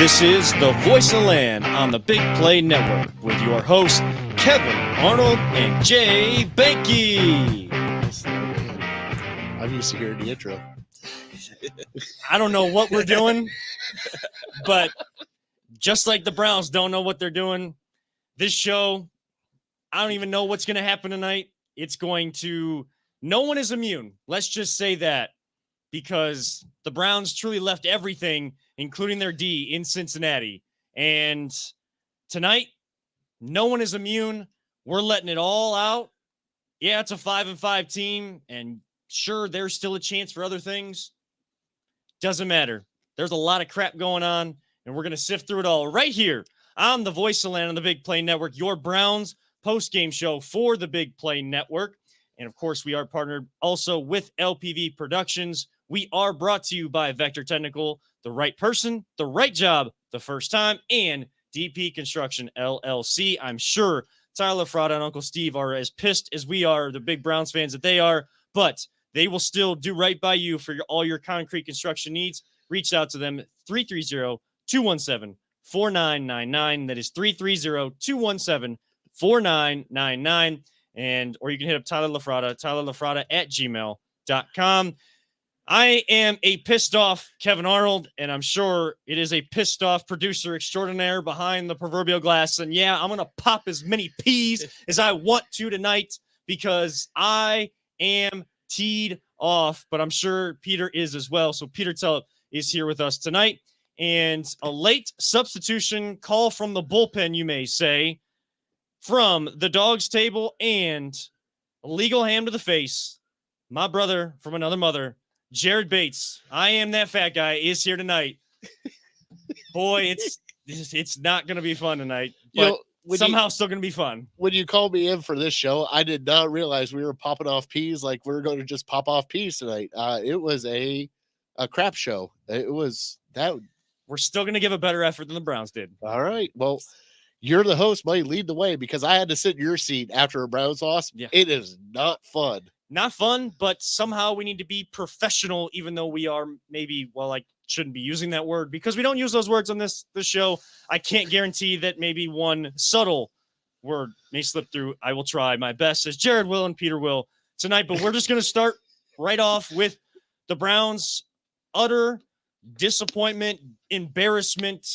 This is The Voice of Land on the Big Play Network with your hosts, Kevin Arnold and Jay Banky. I'm used to hearing the intro. I don't know what we're doing, but just like the Browns don't know what they're doing, this show, I don't even know what's going to happen tonight. No one is immune. Let's just say that, because the Browns truly left everything, including their D, in Cincinnati. And tonight, no one is immune. We're letting it all out. Yeah, it's a 5-5 team, and sure, there's still a chance for other things. Doesn't matter. There's a lot of crap going on, and we're going to sift through it all right here on the Voice of Land on the Big Play Network, your Browns post-game show for the Big Play Network. And, of course, we are partnered also with LPV Productions. We are brought to you by Vector Technical, the right person, the right job, the first time, and DP Construction, LLC. I'm sure Tyler Frauda and Uncle Steve are as pissed as we are, the big Browns fans that they are, but they will still do right by you for all your concrete construction needs. Reach out to them, 330-217-4999. That is 330-217-4999. Or you can hit up Tyler LaFrada at gmail.com. I am a pissed off Kevin Arnold, and I'm sure it is a pissed off producer extraordinaire behind the proverbial glass. And yeah, I'm going to pop as many peas as I want to tonight because I am teed off, but I'm sure Peter is as well. So Peter Tellep is here with us tonight, and a late substitution call from the bullpen, you may say, from the dog's table and a legal ham to the face. My brother from another mother, Jared Bates, I am that fat guy, is here tonight. Boy, it's not going to be fun tonight, but somehow still going to be fun. When you called me in for this show, I did not realize we were popping off peas like we were going to just pop off peas tonight. It was a crap show. It was that. We're still going to give a better effort than the Browns did. All right. Well, you're the host, might lead the way because I had to sit in your seat after a Browns loss. Yeah. It is not fun. Not fun, but somehow we need to be professional, even though we are maybe, I shouldn't be using that word because we don't use those words on this show. I can't guarantee that maybe one subtle word may slip through. I will try my best, as Jared will and Peter will tonight, but we're just going to start right off with the Browns' utter disappointment, embarrassment,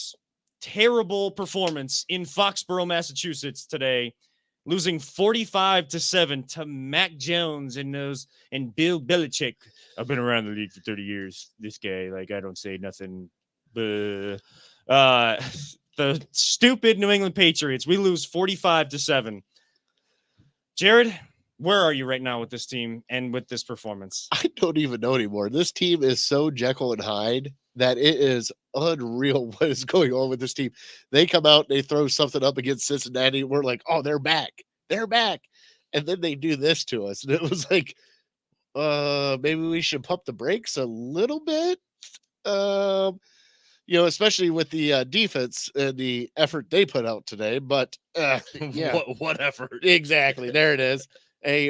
terrible performance in Foxborough, Massachusetts today. Losing 45-7 to Mac Jones and Bill Belichick. I've been around the league for 30 years. This guy, I don't say nothing. The stupid New England Patriots. We lose 45-7. Jared, where are you right now with this team and with this performance? I don't even know anymore. This team is so Jekyll and Hyde that it is unreal what is going on with this team. They come out, they throw something up against Cincinnati. We're like, oh, they're back. They're back. And then they do this to us. And it was like, maybe we should pump the brakes a little bit. Especially with the defense and the effort they put out today. But yeah. What effort? Exactly. There it is. A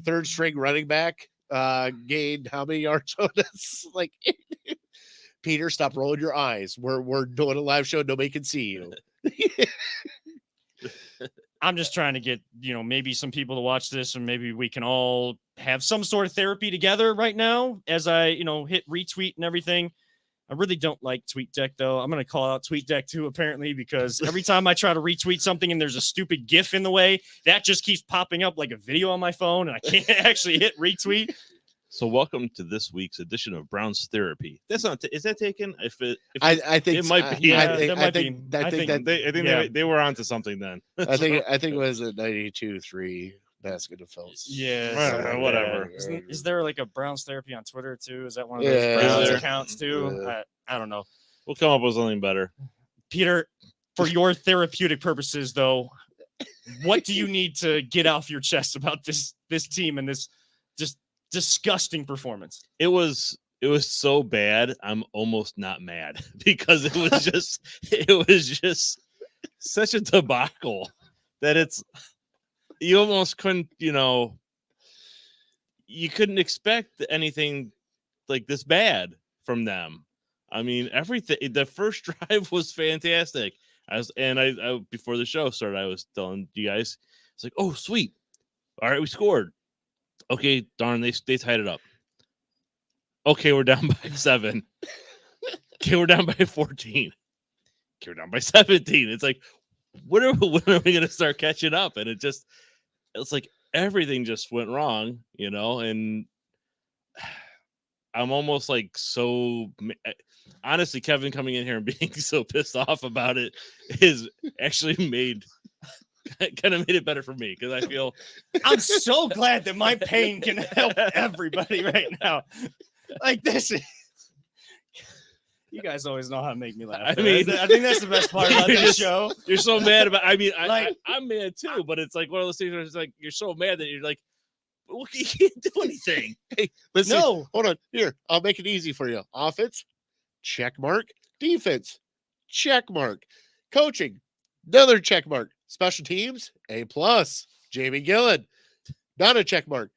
third string running back gained how many yards on us? Like, Peter, stop rolling your eyes. We're doing a live show. Nobody can see you. I'm just trying to get, maybe some people to watch this, and maybe we can all have some sort of therapy together right now as I, hit retweet and everything. I really don't like TweetDeck, though. I'm going to call out TweetDeck, too, apparently, because every time I try to retweet something and there's a stupid GIF in the way, that just keeps popping up like a video on my phone, and I can't actually hit retweet. So welcome to this week's edition of Browns Therapy. That's not. Is that taken? I think it might be. I think they were onto something then. I think it was a 92.3 basket of Phelps. Yeah, whatever. Is there like a Browns Therapy on Twitter too? Is that one of those Browns accounts too? I don't know. We'll come up with something better. Peter, for your therapeutic purposes, though, what do you need to get off your chest about this team and this just disgusting performance? It was so bad. I'm almost not mad because it was just such a debacle that you almost couldn't, you couldn't expect anything like this bad from them. I mean, everything. The first drive was fantastic. I before the show started, I was telling you guys, it's like, oh, sweet. All right, we scored. Okay, darn, they tied it up. Okay, we're down by 7. Okay, we're down by 14. Okay, we're down by 17. It's like, when are we going to start catching up? And it's like everything just went wrong, and I'm almost like so honestly, Kevin coming in here and being so pissed off about it is actually kind of made it better for me, because I feel I'm so glad that my pain can help everybody right now. Like, this is, you guys always know how to make me laugh. I mean, I think that's the best part about this show. You're so mad about. I mean, Like, I'm mad too, but it's like one of those things where it's like you're so mad that you're like, well, you can't do anything. Hey, listen, No. hold on. Here, I'll make it easy for you. Offense, check mark. Defense, check mark. Coaching, another check mark. Special teams, A+. Jamie Gillen, not a check mark.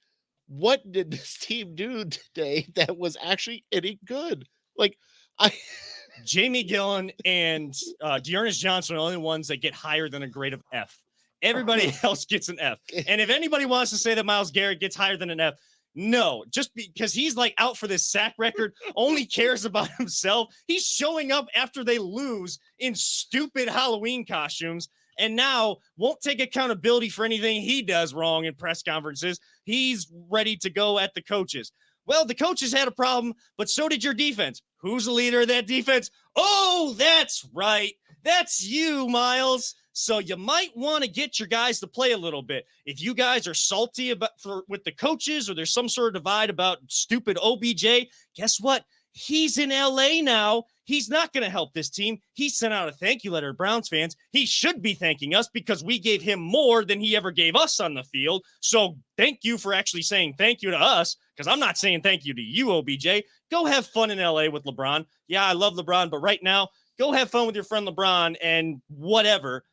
What did this team do today that was actually any good? Like, Jamie Gillen and Dearness Johnson are the only ones that get higher than a grade of F. Everybody else gets an F. And if anybody wants to say that Myles Garrett gets higher than an F, no, just because he's like out for this sack record, only cares about himself. He's showing up after they lose in stupid Halloween costumes, and now won't take accountability for anything he does wrong in press conferences. He's ready to go at the coaches. Well, the coaches had a problem, but so did your defense. Who's the leader of that defense? Oh, that's right. That's you, Myles. So you might want to get your guys to play a little bit. If you guys are salty with the coaches, or there's some sort of divide about stupid OBJ, guess what? He's in LA now. He's not going to help this team. He sent out a thank you letter to Browns fans. He should be thanking us because we gave him more than he ever gave us on the field. So thank you for actually saying thank you to us, because I'm not saying thank you to you, OBJ. Go have fun in LA with LeBron. Yeah, I love LeBron, but right now, go have fun with your friend LeBron and whatever.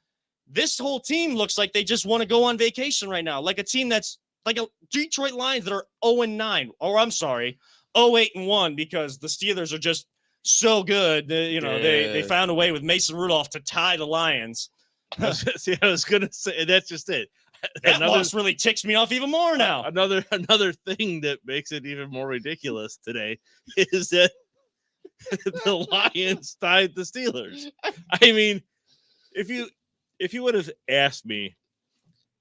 This whole team looks like they just want to go on vacation right now, like a team that's like a Detroit Lions that are 0-9, or I'm sorry, 0-8-1, because the Steelers are just so good. They found a way with Mason Rudolph to tie the Lions. I was gonna say that's just it. That loss really ticks me off even more now. Another thing that makes it even more ridiculous today is that the Lions tied the Steelers. I mean, if you would have asked me,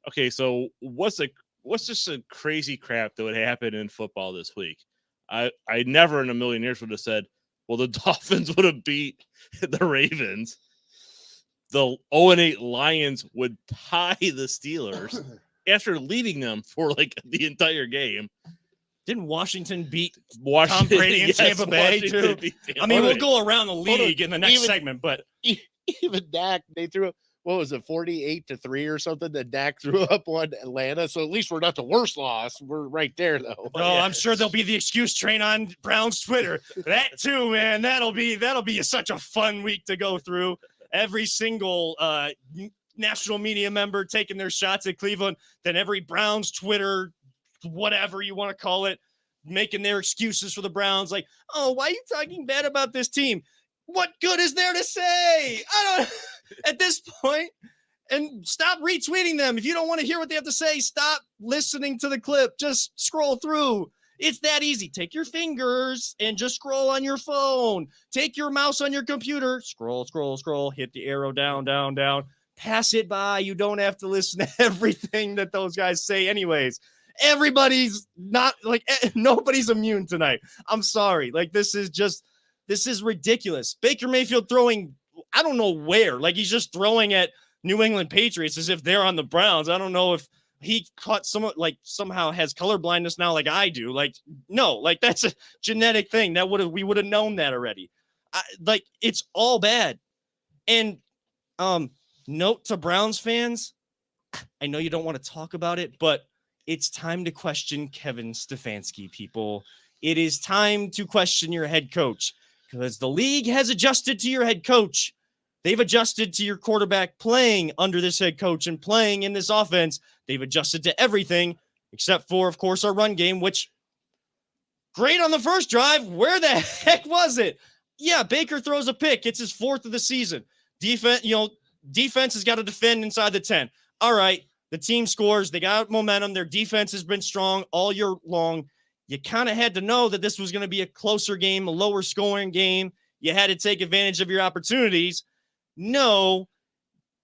okay, so what's just a crazy crap that would happen in football this week? I never in a million years would have said, well, the Dolphins would have beat the Ravens. The 0-8 Lions would tie the Steelers after leading them for like the entire game. Didn't Washington beat Tom Brady in Tampa Bay too? I mean, we'll go around the league in the next segment, but even Dak, they threw up, what was it, 48-3 or something that Dak threw up on Atlanta. So at least we're not the worst loss. We're right there, though. Oh, I'm sure there'll be the excuse train on Brown's Twitter. That too, man. That'll be such a fun week to go through. Every single national media member taking their shots at Cleveland, then every Browns Twitter, whatever you want to call it, making their excuses for the Browns. Like, oh, why are you talking bad about this team? What good is there to say? I don't at this point. And stop retweeting them. If you don't want to hear what they have to say, stop listening to the clip. Just scroll through. It's that easy. Take your fingers and just scroll on your phone. Take your mouse on your computer. Scroll, scroll, scroll. Hit the arrow down, down, down. Pass it by. You don't have to listen to everything that those guys say anyways. Everybody's not like, nobody's immune tonight. I'm sorry. Like, this is ridiculous. Baker Mayfield throwing, I don't know where. Like, he's just throwing at New England Patriots as if they're on the Browns. I don't know if he caught somehow has color blindness now, like I do. Like, no, like that's a genetic thing that we would have known that already. Like, it's all bad. And note to Browns fans, I know you don't want to talk about it, but it's time to question Kevin Stefanski, people. It is time to question your head coach, because the league has adjusted to your head coach. They've adjusted to your quarterback playing under this head coach and playing in this offense. They've adjusted to everything except for, of course, our run game, which great on the first drive. Where the heck was it? Yeah, Baker throws a pick. It's his 4th of the season. Defense has got to defend inside the 10. All right, the team scores. They got momentum. Their defense has been strong all year long. You kind of had to know that this was going to be a closer game, a lower scoring game. You had to take advantage of your opportunities. No,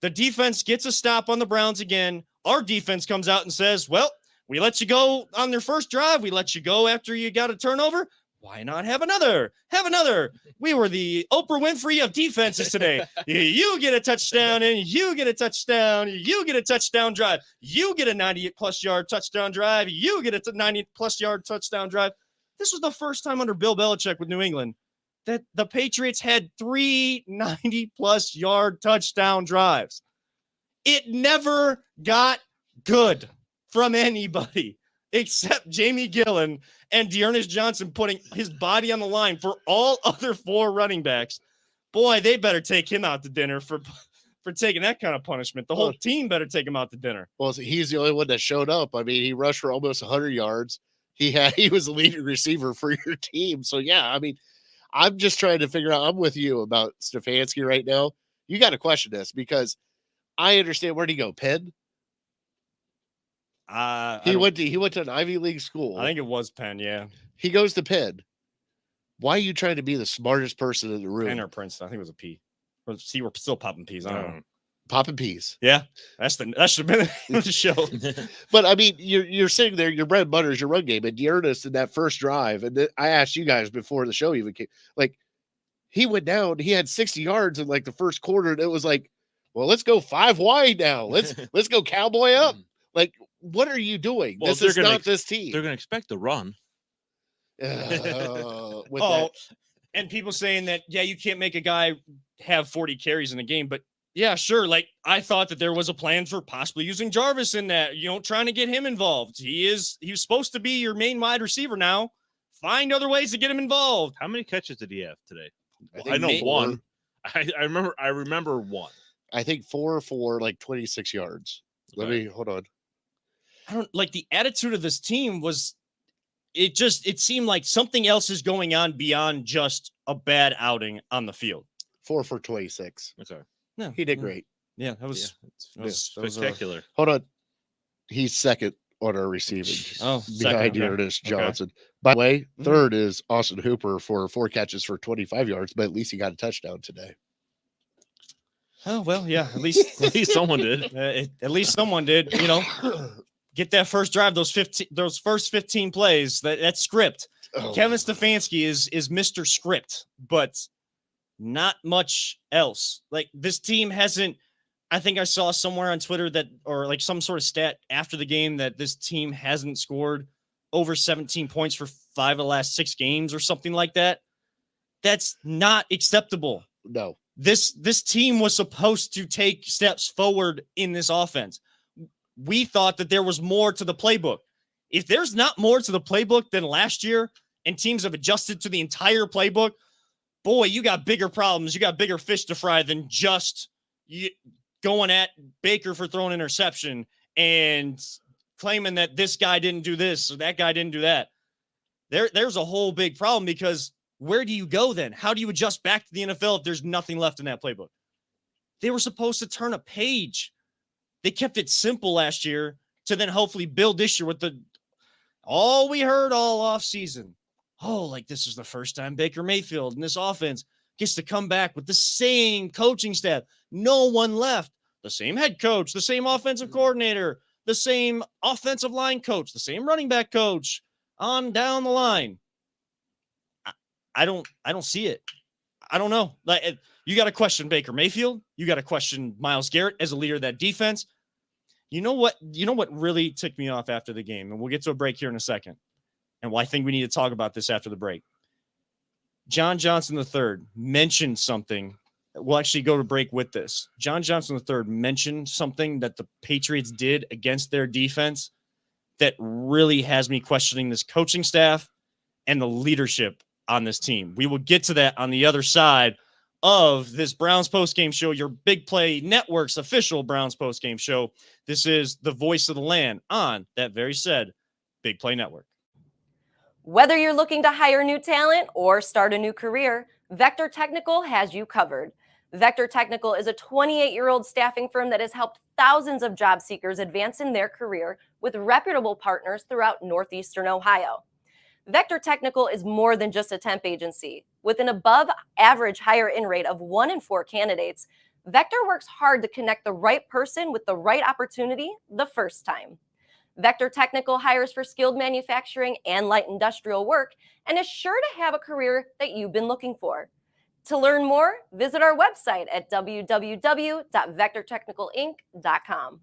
the defense gets a stop on the Browns again. Our defense comes out and says, well, we let you go on their first drive. We let you go after you got a turnover. Why not have another? Have another. We were the Oprah Winfrey of defenses today. You get a touchdown and you get a touchdown. You get a touchdown drive. You get a 98-plus yard touchdown drive. You get a 90-plus yard touchdown drive. This was the first time under Bill Belichick with New England that the Patriots had 3 90-plus yard touchdown drives. It never got good from anybody except Jamie Gillen and Dearness Johnson putting his body on the line for all other 4 running backs. Boy, they better take him out to dinner for taking that kind of punishment. The whole team better take him out to dinner. Well, he's the only one that showed up. I mean, he rushed for almost 100 yards. He was the leading receiver for your team. So, yeah, I mean, I'm just trying to figure out. I'm with you about Stefanski right now. You got to question this because I understand. Where'd he go? Penn? He went to an Ivy League school. I think it was Penn, yeah. He goes to Penn. Why are you trying to be the smartest person in the room? Penn or Princeton. I think it was a P. See, we're still popping peas. I don't know. Popping peas. Yeah, that should have been the show. But I mean, you're sitting there. Your bread and butter is your run game, and Dearness in that first drive. And I asked you guys before the show even came. Like, he went down. He had 60 yards in like the first quarter, and it was like, well, let's go 5 wide now. Let's go cowboy up. Like, what are you doing? Well, this is not this team. They're going to expect the run. And people saying that, yeah, you can't make a guy have 40 carries in a game, but yeah, sure. Like, I thought that there was a plan for possibly using Jarvis in that, trying to get him involved. He was supposed to be your main wide receiver now. Find other ways to get him involved. How many catches did he have today? I know 1. I remember 1. I think 4 for like 26 yards. Let me hold on. I don't like the attitude of this team was it seemed like something else is going on beyond just a bad outing on the field. 4 for 26. Okay. No, he did great. Yeah, that was spectacular. Hold on. He's second on our receiving. Oh, behind Dearness Johnson. Okay. By the way, third is Austin Hooper for 4 catches for 25 yards, but at least he got a touchdown today. Oh, well, yeah, at least someone did. At least someone did, get that first drive, those first 15 plays, that's script. Oh. Kevin Stefanski is Mr. Script, but not much else. Like, this team hasn't, I think I saw somewhere on Twitter or like some sort of stat after the game that this team hasn't scored over 17 points for 5 of the last 6 games or something like that. That's not acceptable. No. This team was supposed to take steps forward in this offense. We thought that there was more to the playbook. If there's not more to the playbook than last year and teams have adjusted to the entire playbook, boy, you got bigger problems. You got bigger fish to fry than just going at Baker for throwing an interception and claiming that this guy didn't do this or that guy didn't do that. There's a whole big problem because where do you go then? How do you adjust back to the NFL if there's nothing left in that playbook? They were supposed to turn a page. They kept it simple last year to then hopefully build this year with all we heard all off season. Oh, like this is the first time Baker Mayfield and this offense gets to come back with the same coaching staff. No one left. The same head coach, the same offensive coordinator, the same offensive line coach, the same running back coach on down the line. I don't see it. I don't know. Like, you got to question Baker Mayfield. You got to question Myles Garrett as a leader of that defense. You know what really ticked me off after the game, and we'll get to a break here in a second. And I think we need to talk about this after the break. John Johnson III mentioned something. We'll actually go to break with this. John Johnson III mentioned something that the Patriots did against their defense that really has me questioning this coaching staff and the leadership on this team. We will get to that on the other side of this Browns postgame show, your Big Play Network's official Browns postgame show. This is the voice of the land on that very said Big Play Network. Whether you're looking to hire new talent or start a new career, Vector Technical has you covered. Vector Technical is a 28-year-old staffing firm that has helped thousands of job seekers advance in their career with reputable partners throughout Northeastern Ohio. Vector Technical is more than just a temp agency. With an above-average hire-in rate of 1 in 4 candidates, Vector works hard to connect the right person with the right opportunity the first time. Vector Technical hires for skilled manufacturing and light industrial work and is sure to have a career that you've been looking for. To learn more, visit our website at www.vectortechnicalinc.com.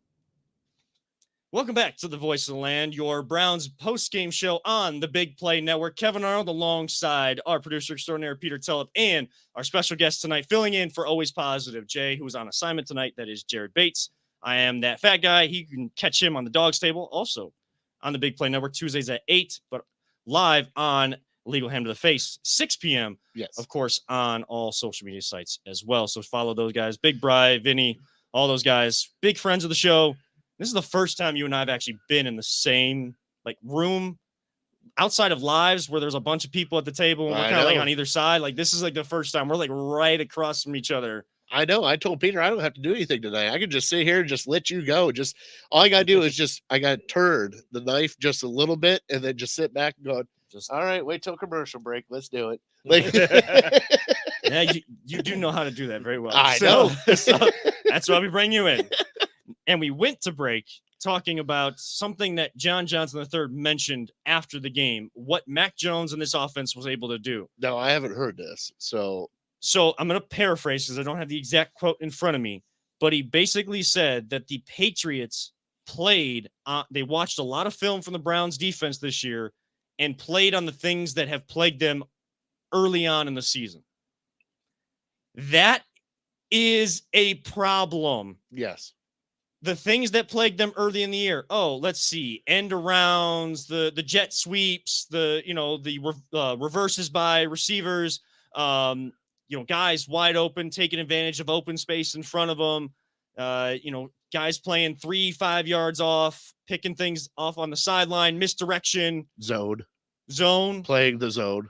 Welcome back to the Voice of the Land, your Browns post-game show on the Big Play Network. Kevin Arnold alongside our producer extraordinaire, Peter Tellep, and our special guest tonight, filling in for Always Positive, Jay, who is on assignment tonight. That is Jared Bates. I am that fat guy. You can catch him on the Dog's Table, also on the Big Play Network, Tuesdays at 8, but live on Legal Hand to the Face, 6 p.m., Yes. of course, on all social media sites as well. So follow those guys, Big Bri, Vinny, all those guys, big friends of the show. This is the first time you and I have actually been in the same room outside of lives where there's a bunch of people at the table and we're kind of on either side. This is the first time we're right across from each other. I know. I told Peter I don't have to do anything tonight. I can just sit here and just let you go. Just all I gotta do is I gotta turn the knife just a little bit and then just sit back and go, all right, wait till commercial break. Let's do it. Yeah, you do know how to do that very well. I know. So that's why we bring you in. And we went to break talking about something that John Johnson III mentioned after the game, what Mac Jones and this offense was able to do. No, I haven't heard this. So I'm going to paraphrase because I don't have the exact quote in front of me, but he basically said that the Patriots they watched a lot of film from the Browns defense this year and played on the things that have plagued them early on in the season. That is a problem. Yes. The things that plagued them early in the year. Oh, let's see. End arounds, the jet sweeps, the reverses by receivers, guys wide open, taking advantage of open space in front of them. Guys playing 3-5 yards off, picking things off on the sideline, misdirection, zone, playing the zone.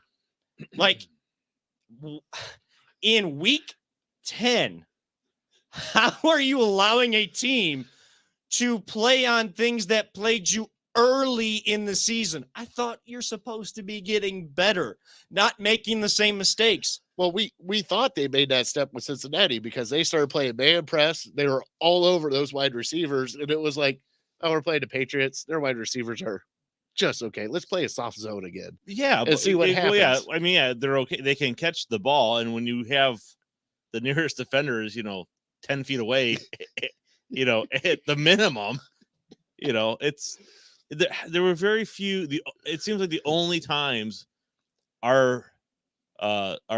In week 10, how are you allowing a team to play on things that plagued you early in the season? I thought you're supposed to be getting better, not making the same mistakes. Well, we thought they made that step with Cincinnati because they started playing man press. They were all over those wide receivers, and it was like, oh, we're playing the Patriots. Their wide receivers are just okay. Let's play a soft zone again. Yeah, and see what happens. Well, yeah, I mean, they're okay. They can catch the ball, and when you have the nearest defender is 10 feet away, at the minimum, there were very few. It seems like the only times our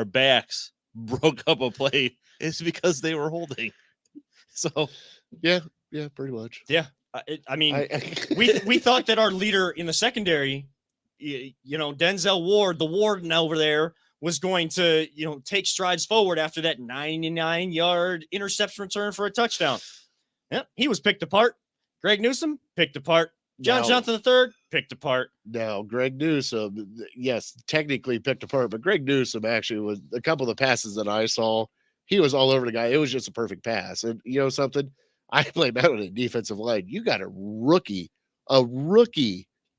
backs broke up a play is because they were holding. So yeah, pretty much. Yeah, we thought that our leader in the secondary, Denzel Ward, the warden over there, was going to, take strides forward after that 99-yard interception return for a touchdown. Yeah, he was picked apart. Greg Newsome picked apart. John Johnson III picked apart. Now, Greg Newsome, yes, technically picked apart, but Greg Newsome actually was a couple of the passes that I saw. He was all over the guy. It was just a perfect pass. And you know something? I played out on a defensive line. You got a rookie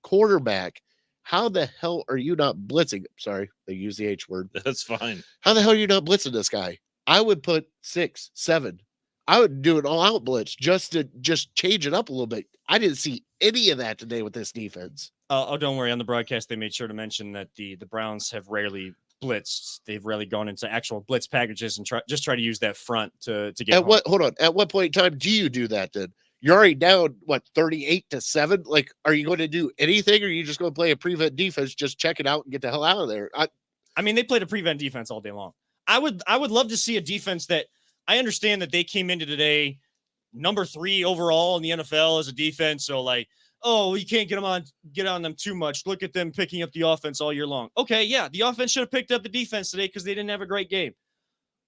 quarterback. How the hell are you not blitzing? Sorry, they use the H word. That's fine. How the hell are you not blitzing this guy? I would put 6, 7. I would do an all-out blitz just to change it up a little bit. I didn't see any of that today with this defense. Don't worry. On the broadcast, they made sure to mention that the Browns have rarely blitzed. They've rarely gone into actual blitz packages and try to use that front to get. Hold on. At what point in time do you do that then? You're already down 38-7. Are you going to do anything, or are you just going to play a prevent defense, just check it out and get the hell out of there? I mean, they played a prevent defense all day long. I would love to see a defense that, I understand that they came into today number 3 overall in the NFL as a defense. So you can't get on them too much. Look at them picking up the offense all year long. Okay, yeah, the offense should have picked up the defense today because they didn't have a great game.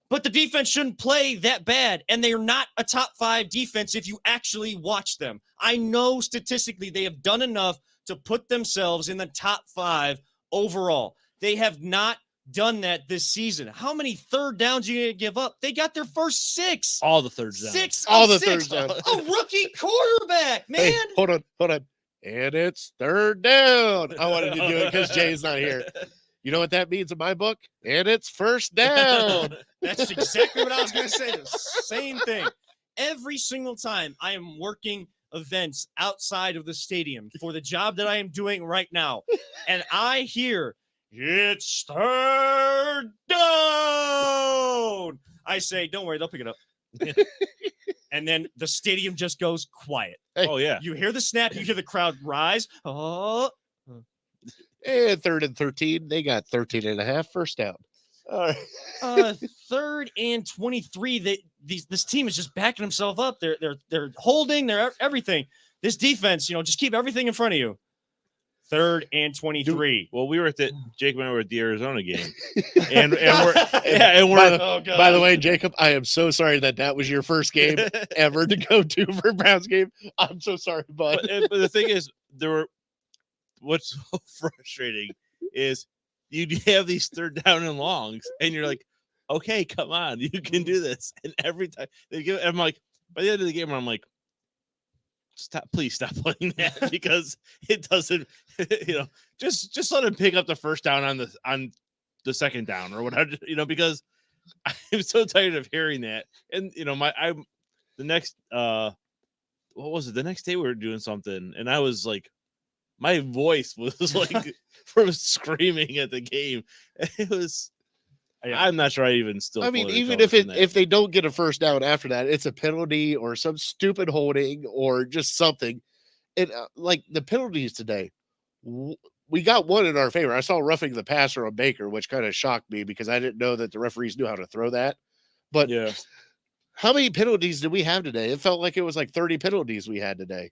But the defense shouldn't play that bad, and they're not a top 5 defense if you actually watch them. I know statistically they have done enough to put themselves in the top 5 overall. They have not done that this season. How many third downs are you going to give up? They got their first 6. All the third downs. 6 All of the 6. third downs. A rookie quarterback, man. Hey, hold on. And it's third down. I wanted to do it because Jay's not here. You know what that means in my book? And it's first down. That's exactly what I was going to say. The same thing. Every single time I am working events outside of the stadium for the job that I am doing right now, and I hear it's third down, I say, don't worry, they'll pick it up. And then the stadium just goes quiet. Hey, Oh, yeah. You hear the snap, you hear the crowd rise. Oh, and 3rd and 13, they got 13 and a half first down. All right. 3rd and 23. This team is just backing himself up. They're holding, they're everything. This defense, just keep everything in front of you. 3rd and 23. Well, we were at Jake and I were at the Arizona game, and we're By the way, Jacob, I am so sorry that was your first game ever to go to for a Browns game. I'm so sorry, bud. but the thing is, what's so frustrating is you have these third down and longs, and you're like, okay, come on, you can do this. And every time they give, I'm like, by the end of the game, I'm like, please stop playing that because it doesn't, just let him pick up the first down on the second down or whatever, because I'm so tired of hearing that. And the next what was it? The next day we were doing something, and I was like, my voice was like from screaming at the game. It was. I'm not sure I even still. I mean, even if they don't get a first down after that, it's a penalty or some stupid holding or just something. And like the penalties today, we got one in our favor. I saw roughing the passer on Baker, which kind of shocked me because I didn't know that the referees knew how to throw that. But yeah, how many penalties did we have today? It felt like it was like 30 penalties we had today.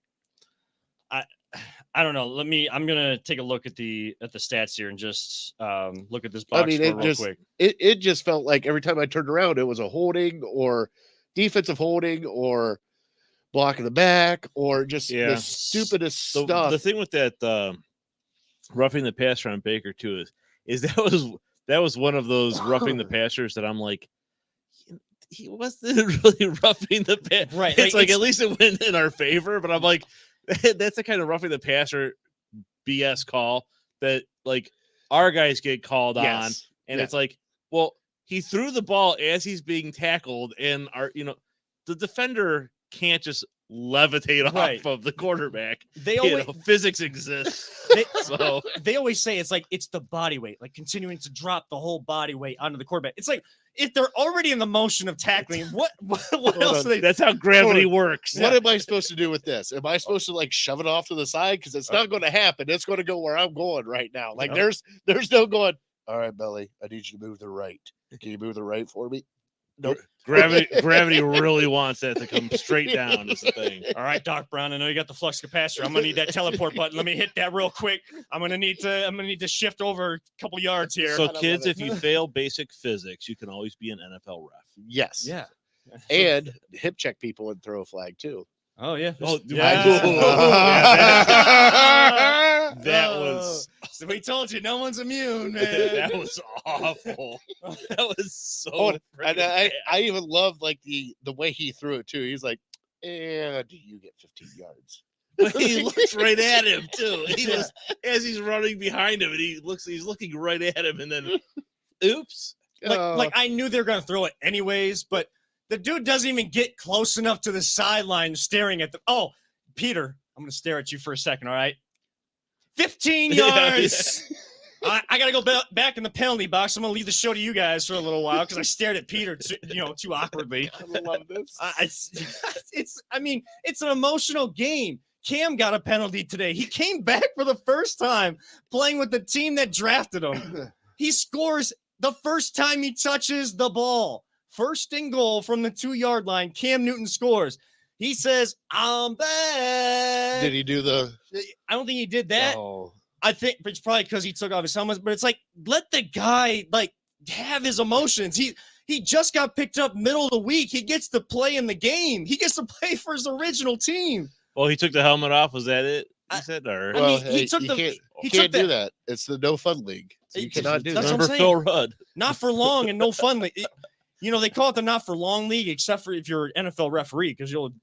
I don't know. I'm gonna take a look at the stats here and just look at this box score real quick. It just felt like every time I turned around, it was a holding or defensive holding or blocking the back or just the stupidest stuff. The thing with that roughing the passer on Baker too is that was one of those roughing the passers that I'm like, he wasn't really roughing the passer. Right. It's like at least it went in our favor, but I'm like, that's the kind of roughing the passer BS call that like our guys get called on. And it's like, well, he threw the ball as he's being tackled, and the defender can't just levitate off of the quarterback. They always physics exists. They always say it's the body weight, like continuing to drop the whole body weight onto the quarterback. It's like if they're already in the motion of tackling, what else? That's how gravity works. What am I supposed to do with this? Am I supposed to like shove it off to the side? Because it's not going to happen. It's going to go where I'm going right now. Like there's no going. All right, Belly, I need you to move the right. Can you move the right for me? Nope. Gravity really wants that to come straight down is the thing. All right, Doc Brown, I know you got the flux capacitor. I'm gonna need that teleport button. Let me hit that real quick. I'm gonna need to shift over a couple yards here. So kids, if you fail basic physics, you can always be an NFL ref. Yes. Yeah. And hip check people and throw a flag too. Oh yeah. Oh, yeah. That was. So we told you, no one's immune, man. That was awful. That was so. And I even loved like the way he threw it too. He's like, "And do you get 15 yards?" But he looks right at him too. He was as he's running behind him, and he's looking right at him, and then, oops. Like I knew they were gonna throw it anyways, but the dude doesn't even get close enough to the sideline staring at the. Oh, Peter, I'm gonna stare at you for a second. All right. 15 yards. I got to go back in the penalty box. I'm going to leave the show to you guys for a little while because I stared at Peter too awkwardly. I love this. It's an emotional game. Cam got a penalty today. He came back for the first time playing with the team that drafted him. He scores the first time he touches the ball. First and goal from the 2-yard line. Cam Newton scores. He says, "I'm back." Did he do the? I don't think he did that. Oh. I think it's probably because he took off his helmet. But it's like, let the guy like have his emotions. He just got picked up middle of the week. He gets to play in the game. He gets to play for his original team. Oh, he took the helmet off. Was that it? He said, or I Well, mean, he hey, took you the- can't, he can't took do that- that. It's the no fun league. So you It- cannot do that's that. what I'm remember saying. Phil Rudd. not for long and no fun league. They call it the not for long league, except for if you're an NFL referee, because you'll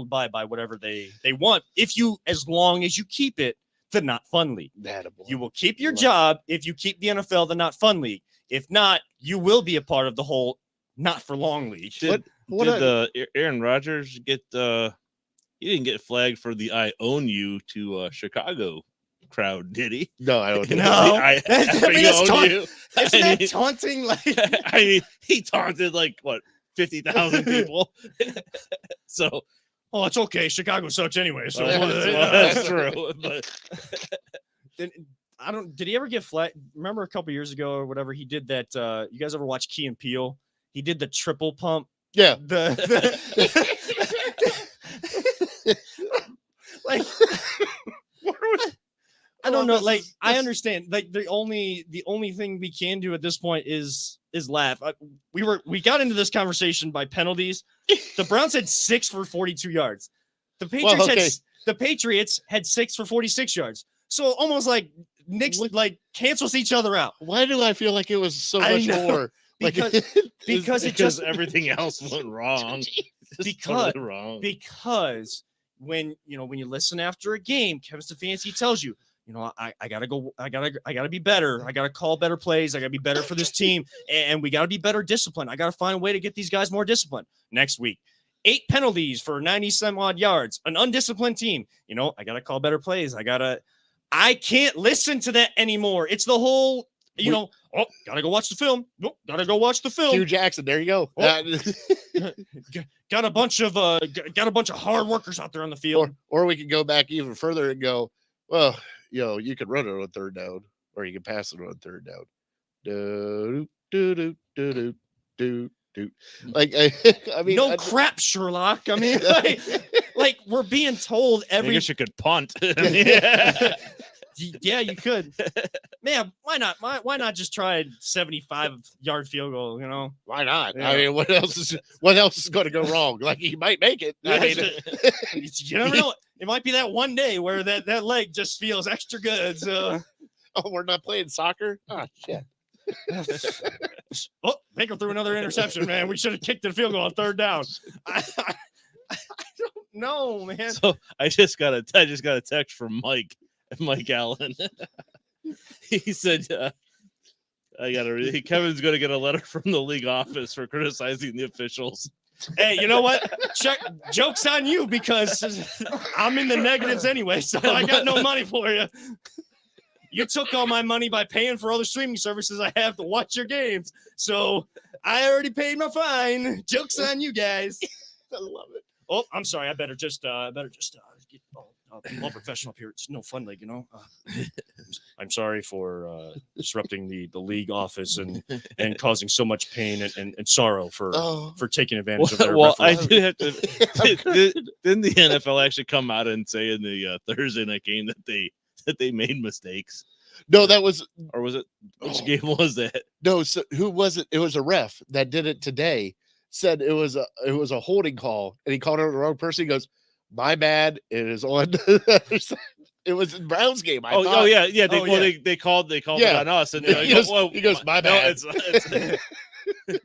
abide by whatever they want. As long as you keep it the not fun league, you will keep your job if you keep the NFL the not fun league. If not, you will be a part of the whole not for long league. Did Aaron Rodgers get? He didn't get flagged for the "I own you" to Chicago crowd, did he? No, I don't. No. I That's- I mean, effing that's own you. Isn't I that mean- taunting? Like, I mean, he taunted like what 50,000 people. So oh, it's okay. Chicago sucks anyway. So that's true. But Did he ever get flagged? Remember a couple years ago or whatever, he did that. You guys ever watch Key and Peele? He did the triple pump. Yeah. Like, I don't know. Like, I understand. Like, the only thing we can do at this point is laugh. We got into this conversation by penalties. The Browns had 6 for 42 yards. The Patriots had 6 for 46 yards. So almost like Nick's like cancels each other out. Why do I feel like it was so I much know. more? Because everything else went wrong. Just Because- totally wrong. Because when you listen after a game, Kevin Stefanski tells you, I gotta be better. I gotta call better plays. I gotta be better for this team, and we gotta be better disciplined. I gotta find a way to get these guys more disciplined. Next week, 8 penalties for 90 some odd yards, an undisciplined team. I gotta call better plays. I can't listen to that anymore. It's the whole, gotta go watch the film. Nope, gotta go watch the film. Hugh Jackson. There you go. Got a bunch of hard workers out there on the field. Or we could go back even further and go, well, you could run it on 3rd down, or you can pass it on 3rd down. Do do do do do do do. Like I mean, No crap, Sherlock. I mean, like we're being told I every. guess you could punt. Yeah, you could. Man, why not? Why not just try a 75-yard field goal? Why not? Yeah. I mean, what else is going to go wrong? Like, you might make it. I mean, You never know. It might be that one day where that leg just feels extra good. So, oh, we're not playing soccer. Oh shit. oh, Baker threw another interception. Man, we should have kicked the field goal on 3rd down. I don't know, man. So I just got a text from Mike Allen. He said, Kevin's going to get a letter from the league office for criticizing the officials. Hey, you know what? Joke's on you, because I'm in the negatives anyway, so I got no money for you. You took all my money by paying for all the streaming services I have to watch your games. So I already paid my fine. Joke's on you guys. I love it. Oh, I'm sorry. I better just get more professional here. It's no fun league, I'm sorry for disrupting the league office and causing so much pain and sorrow for taking advantage of their Well, I referees. do have to. Didn't the NFL actually come out and say in the Thursday night game that they made mistakes? No, that was Or was it which game was that? no. So who was it? It was a ref that did it today. Said it was a holding call, and he called it the wrong person. He goes, "My bad. It is on." It was in Brown's game. I thought. Yeah. Oh, They called it Yeah. on us, and He goes, "My bad." it's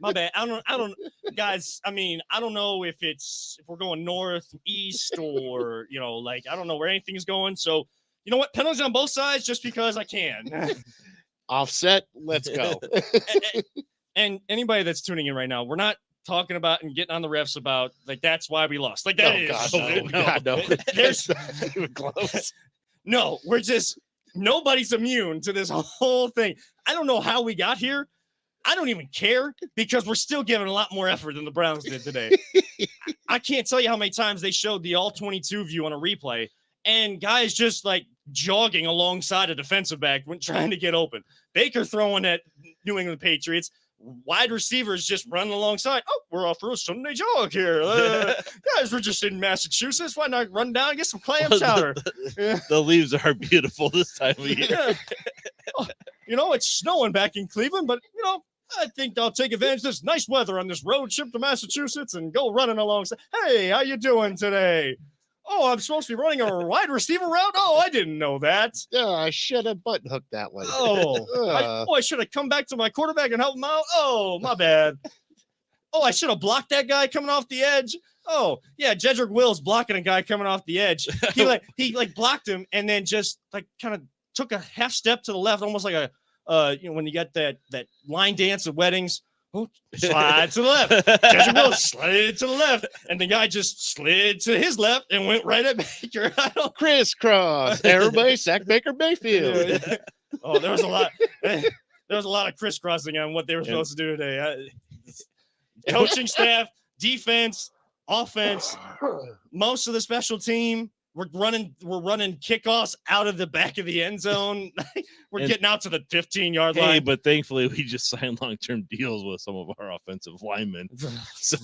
My bad. I don't, guys. I mean, I don't know if we're going north, east, or I don't know where anything's going. So you know what? Penalties on both sides, just because I can. Offset. Let's go. And anybody that's tuning in right now, we're not talking about and getting on the refs about that's why we lost. Like that Oh, is God, no. There's not even close. no. We're just nobody's immune to this whole thing. I don't know how we got here. I don't even care, because we're still giving a lot more effort than the Browns did today. I can't tell you how many times they showed the all 22 view on a replay, and guys just jogging alongside a defensive back when trying to get open. Baker throwing at New England Patriots. Wide receivers just running alongside. Oh, we're off for a Sunday jog here. Guys, we're just in Massachusetts. Why not run down and get some clam chowder? the leaves are beautiful this time of year. Yeah. It's snowing back in Cleveland, but I think I'll take advantage of this nice weather on this road trip to Massachusetts and go running alongside. Hey, how you doing today? Oh, I'm supposed to be running a wide receiver route? Oh, I didn't know that. Yeah, I should have button hooked that one. I should have come back to my quarterback and helped him out. Oh, my bad. Oh, I should have blocked that guy coming off the edge. Oh, yeah, Jedrick Wills blocking a guy coming off the edge. He blocked him and then just like kind of took a half step to the left, almost like when you got that line dance at weddings. Oh, slide to the left. Jedrick Wills slid to the left, and the guy just slid to his left and went right at Baker. Crisscross. Everybody sack Baker Mayfield. Oh, there was a lot. There was a lot of crisscrossing on what they were supposed to do today. Coaching staff, defense, offense, most of the special team. We're running kickoffs out of the back of the end zone. We're getting out to the 15-yard line. Hey, but thankfully we just signed long-term deals with some of our offensive linemen. So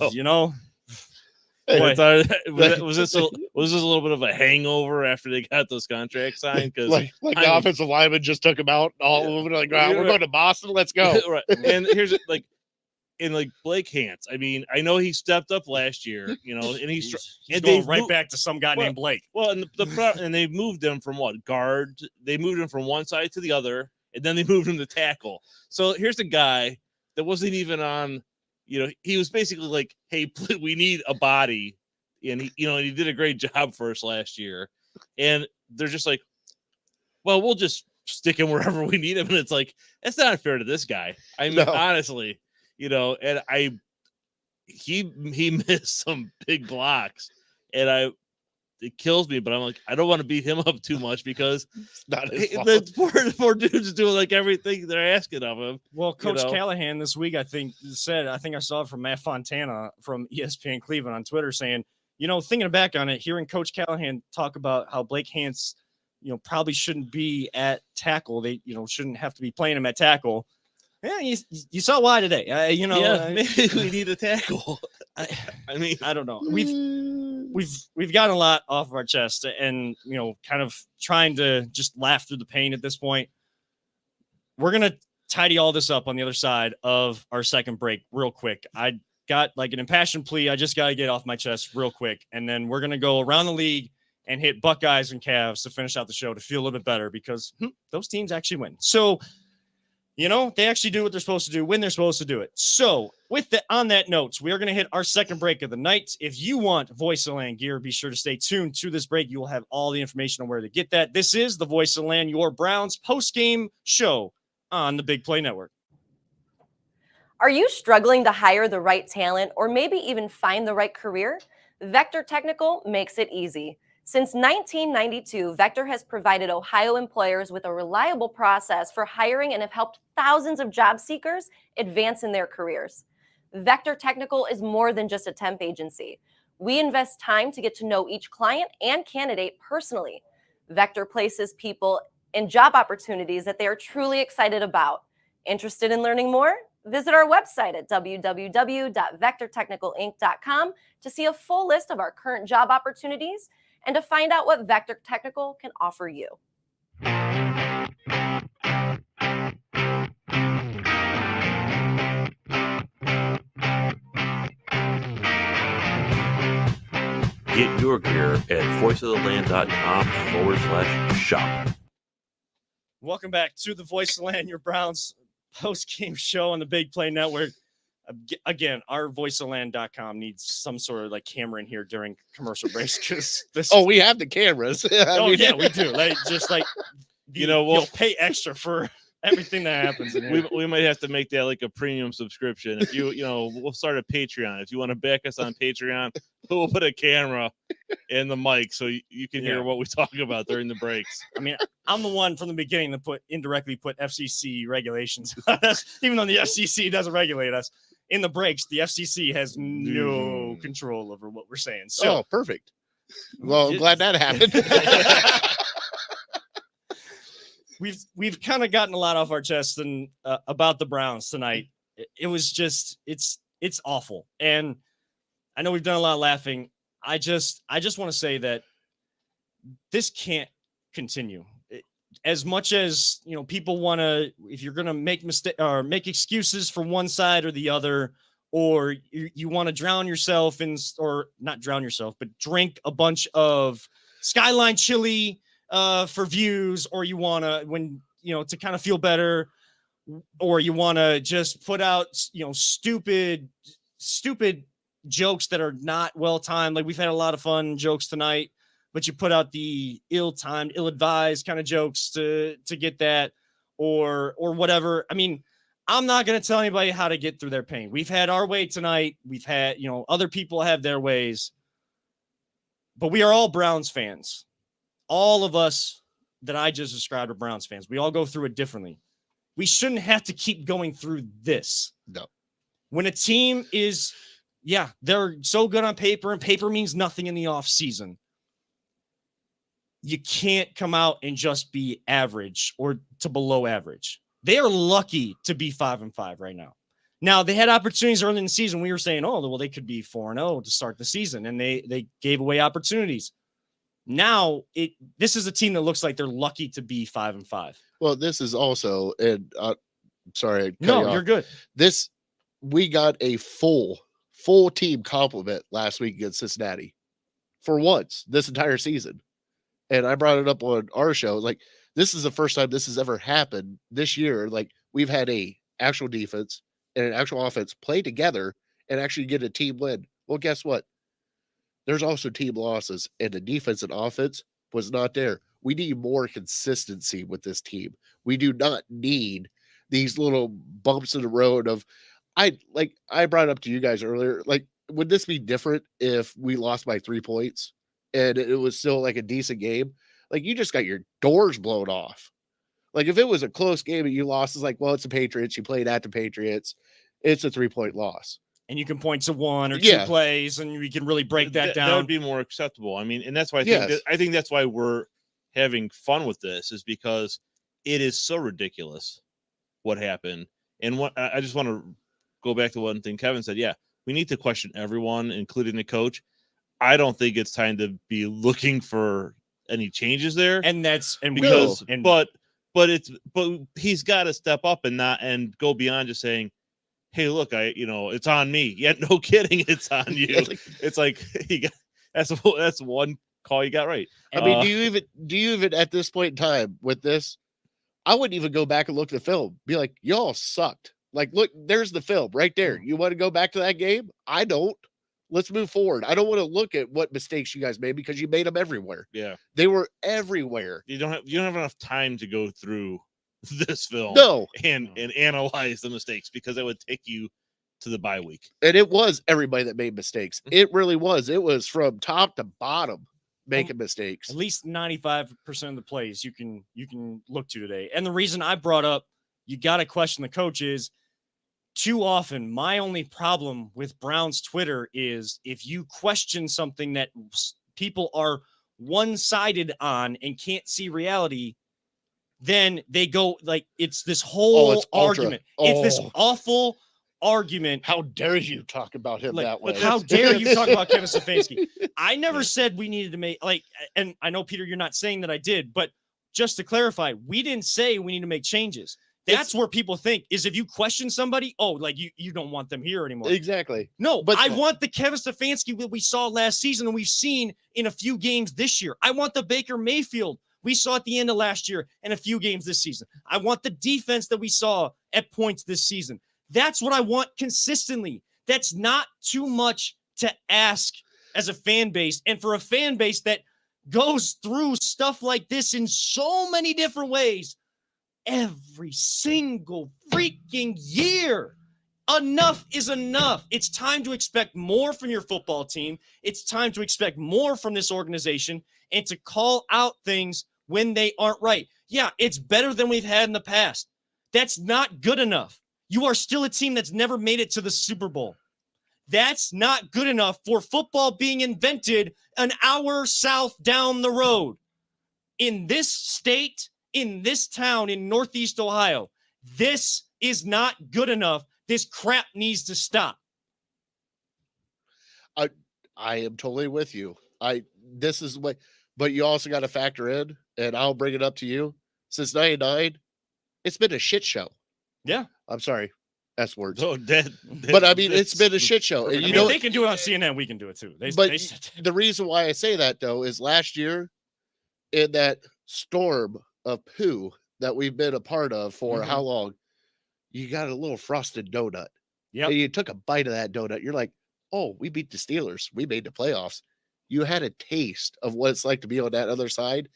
was this a little bit of a hangover after they got those contracts signed? Because like the offensive lineman just took them out all over. Like, we're going to Boston. Let's go. Right. And here's Blake Hance. I mean, I know he stepped up last year, and he's going right back to some guy named Blake. Well, and they moved him from guard? They moved him from one side to the other, and then they moved him to tackle. So here's a guy that wasn't even on. He was basically like, "Hey, we need a body," and he did a great job for us last year. And they're just like, "Well, we'll just stick him wherever we need him," and it's like that's not fair to this guy. I mean, honestly. And he missed some big blocks, and it kills me. But I'm like, I don't want to beat him up too much because the poor dude's doing like everything they're asking of him. Well, Coach Callahan this week, I think I saw it from Matt Fontana from ESPN Cleveland on Twitter saying, thinking back on it, hearing Coach Callahan talk about how Blake Hance, probably shouldn't be at tackle. They, shouldn't have to be playing him at tackle. Yeah, you saw why today. Maybe we need a tackle. I mean, I don't know. We've gotten a lot off of our chest, and kind of trying to just laugh through the pain at this point. We're gonna tidy all this up on the other side of our second break, real quick. I got like an impassioned plea. I just got to get off my chest real quick, and then we're gonna go around the league and hit Buckeyes and Cavs to finish out the show to feel a little bit better because those teams actually win. So. They actually do what they're supposed to do when they're supposed to do it. So on that note, we are going to hit our second break of the night. If you want Voice of the Land gear, be sure to stay tuned to this break. You will have all the information on where to get that. This is the Voice of the Land, your Browns post-game show on the Big Play Network. Are you struggling to hire the right talent or maybe even find the right career? Vector Technical makes it easy. Since 1992, Vector has provided Ohio employers with a reliable process for hiring and have helped thousands of job seekers advance in their careers. Vector Technical is more than just a temp agency. We invest time to get to know each client and candidate personally. Vector places people in job opportunities that they are truly excited about. Interested in learning more? Visit our website at www.vectortechnicalinc.com to see a full list of our current job opportunities and to find out what Vector Technical can offer you. Get your gear at voiceoftheland.com/shop. Welcome back to the Voice of the Land, your Browns post-game show on the Big Play Network. Again, our voiceofland.com needs some sort of like camera in here during commercial breaks because this. Oh, we have the cameras. Yeah, we do. We'll pay extra for everything that happens in here. We might have to make that like a premium subscription. If we'll start a Patreon. If you want to back us on Patreon, we'll put a camera and the mic so you can hear what we talk about during the breaks. I mean, I'm the one from the beginning that indirectly put FCC regulations on us, even though the FCC doesn't regulate us. In the breaks, the FCC has no control over what we're saying. So perfect. Well, I'm glad that happened. We've kind of gotten a lot off our chests and about the Browns tonight. It was just it's awful, and I know we've done a lot of laughing. I just want to say that this can't continue. As much as people want to, if you're going to make mistake or make excuses for one side or the other, or you want to drown yourself or not drown yourself, but drink a bunch of Skyline chili for views, or you want to, to kind of feel better, or you want to just put out, stupid jokes that are not well timed. Like, we've had a lot of fun jokes tonight, but you put out the ill-timed, ill-advised kind of jokes to get that, or whatever. I mean, I'm not going to tell anybody how to get through their pain. We've had our way tonight. We've had, other people have their ways, but we are all Browns fans. All of us that I just described are Browns fans. We all go through it differently. We shouldn't have to keep going through this. No. When a team is, they're so good on paper, and paper means nothing in the off season. You can't come out and just be average or to below average. They are lucky to be 5-5 right now. Now, they had opportunities early in the season. We were saying, they could be 4-0 to start the season, and they gave away opportunities. Now, this is a team that looks like they're lucky to be 5-5. Well, this is also, and sorry, no, you're good. We got a full team compliment last week against Cincinnati for once this entire season. And I brought it up on our show. Like, this is the first time this has ever happened this year. Like, we've had a actual defense and an actual offense play together and actually get a team win. Well, guess what? There's also team losses, and the defense and offense was not there. We need more consistency with this team. We do not need these little bumps in the road of, I brought up to you guys earlier, like, would this be different if we lost by 3 points and it was still like a decent game? Like, you just got your doors blown off. Like, if it was a close game and you lost, it's like, well, it's the Patriots. You played at the Patriots. It's a 3-point loss. And you can point to one or two plays, and we can really break that down. That would be more acceptable. I mean, and that's why I think that's why we're having fun with this, is because it is so ridiculous what happened. And what I just want to go back to one thing Kevin said. Yeah, we need to question everyone, including the coach. I don't think it's time to be looking for any changes there. But he's got to step up and go beyond just saying, hey, look, it's on me. Yeah, no kidding, it's on you. It's like that's one call you got right. I mean, do you even at this point in time with this, I wouldn't even go back and look at the film. Be like, y'all sucked. Like, look, there's the film right there. You want to go back to that game? I don't. Let's move forward. I don't want to look at what mistakes you guys made, because you made them everywhere. Yeah, they were everywhere. You don't have enough time to go through this film. No, and analyze the mistakes, because it would take you to the bye week. And it was everybody that made mistakes. It really was. It was from top to bottom making mistakes. At least 95% of the plays you can look to today. And the reason I brought up, you got to question the coaches. Too often, my only problem with Brown's Twitter is if you question something that people are one-sided on and can't see reality, then they go like, it's this whole argument. It's this awful argument. How dare you talk about him that way? How dare you talk about Kevin Stefanski? I never said we needed to make, and I know, Peter, you're not saying that I did, but just to clarify, we didn't say we need to make changes. That's where people think is if you question somebody, you don't want them here anymore. Exactly. No, but I want the Kevin Stefanski that we saw last season and we've seen in a few games this year. I want the Baker Mayfield we saw at the end of last year and a few games this season. I want the defense that we saw at points this season. That's what I want consistently. That's not too much to ask as a fan base. And for a fan base that goes through stuff like this in so many different ways, every single freaking year. Enough is enough. It's time to expect more from your football team. It's time to expect more from this organization and to call out things when they aren't right. Yeah, it's better than we've had in the past. That's not good enough. You are still a team that's never made it to the Super Bowl. That's not good enough for football being invented an hour south down the road. In this state, in this town, in Northeast Ohio, this is not good enough. This crap needs to stop. I am totally with you. This is what, but you also got to factor in, and I'll bring it up to you. Since '99, it's been a shit show. Yeah. I'm sorry. S words. Oh, But I mean, it's been a shit show. And I you mean, know, if they can do it on CNN, we can do it too. but They said that. the reason why I say that though is last year in that storm of poo that we've been a part of for how long, you got a little frosted donut. Yep. And you took a bite of that donut. You're like, oh, we beat the Steelers. We made the playoffs. You had a taste of what it's like to be on that other side.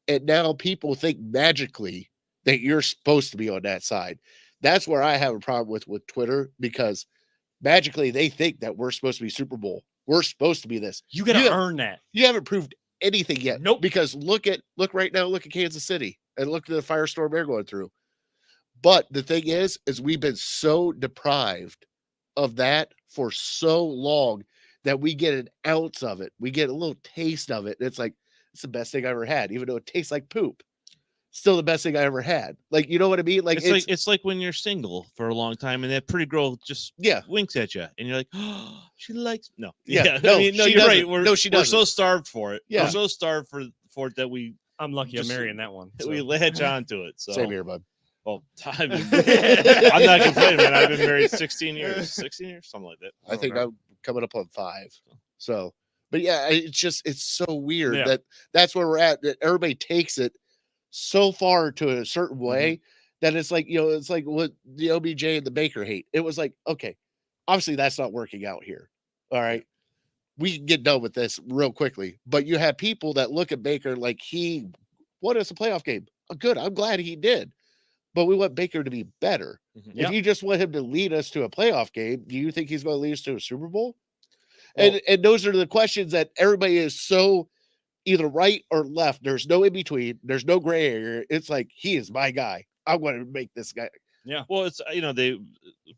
And now people think magically that you're supposed to be on that side. That's where I have a problem with Twitter, because magically they think that we're supposed to be Super Bowl. We're supposed to be this. You got to earn that. You haven't proved anything yet. Nope. Because look right now, look at Kansas City and look at the firestorm they're going through. But the thing is we've been so deprived of that for so long that we get an ounce of it. We get a little taste of it. And it's like, it's the best thing I ever had, even though it tastes like poop. Still the best thing I ever had. Like, you know what I mean? Like, it's like when you're single for a long time and that pretty girl just winks at you and you're like, oh, she likes no. Yeah. No, I mean, no, she you're doesn't. right. We're, no, she we're doesn't. so starved for it. Yeah. We're so starved for it that I'm lucky Just- I'm marrying that one. we latch onto it. So Same here, bud. well, I'm not complaining, man. I've been married 16 years, something like that. I think I'm coming up on 5. So, but yeah, it's so weird Yeah. that that's where we're at. That everybody takes it so far to a certain way that it's like, it's like what the OBJ and the Baker hate. It was like, okay, obviously that's not working out here. All right. We can get done with this real quickly. But you have people that look at Baker like he won us a playoff game. Oh, good. I'm glad he did. But we want Baker to be better. Yep. If you just want him to lead us to a playoff game, do you think he's going to lead us to a Super Bowl? And those are the questions that everybody is so either right or left. There's no in between. There's no gray area. It's like, he is my guy. I want to make this guy. Well, it's they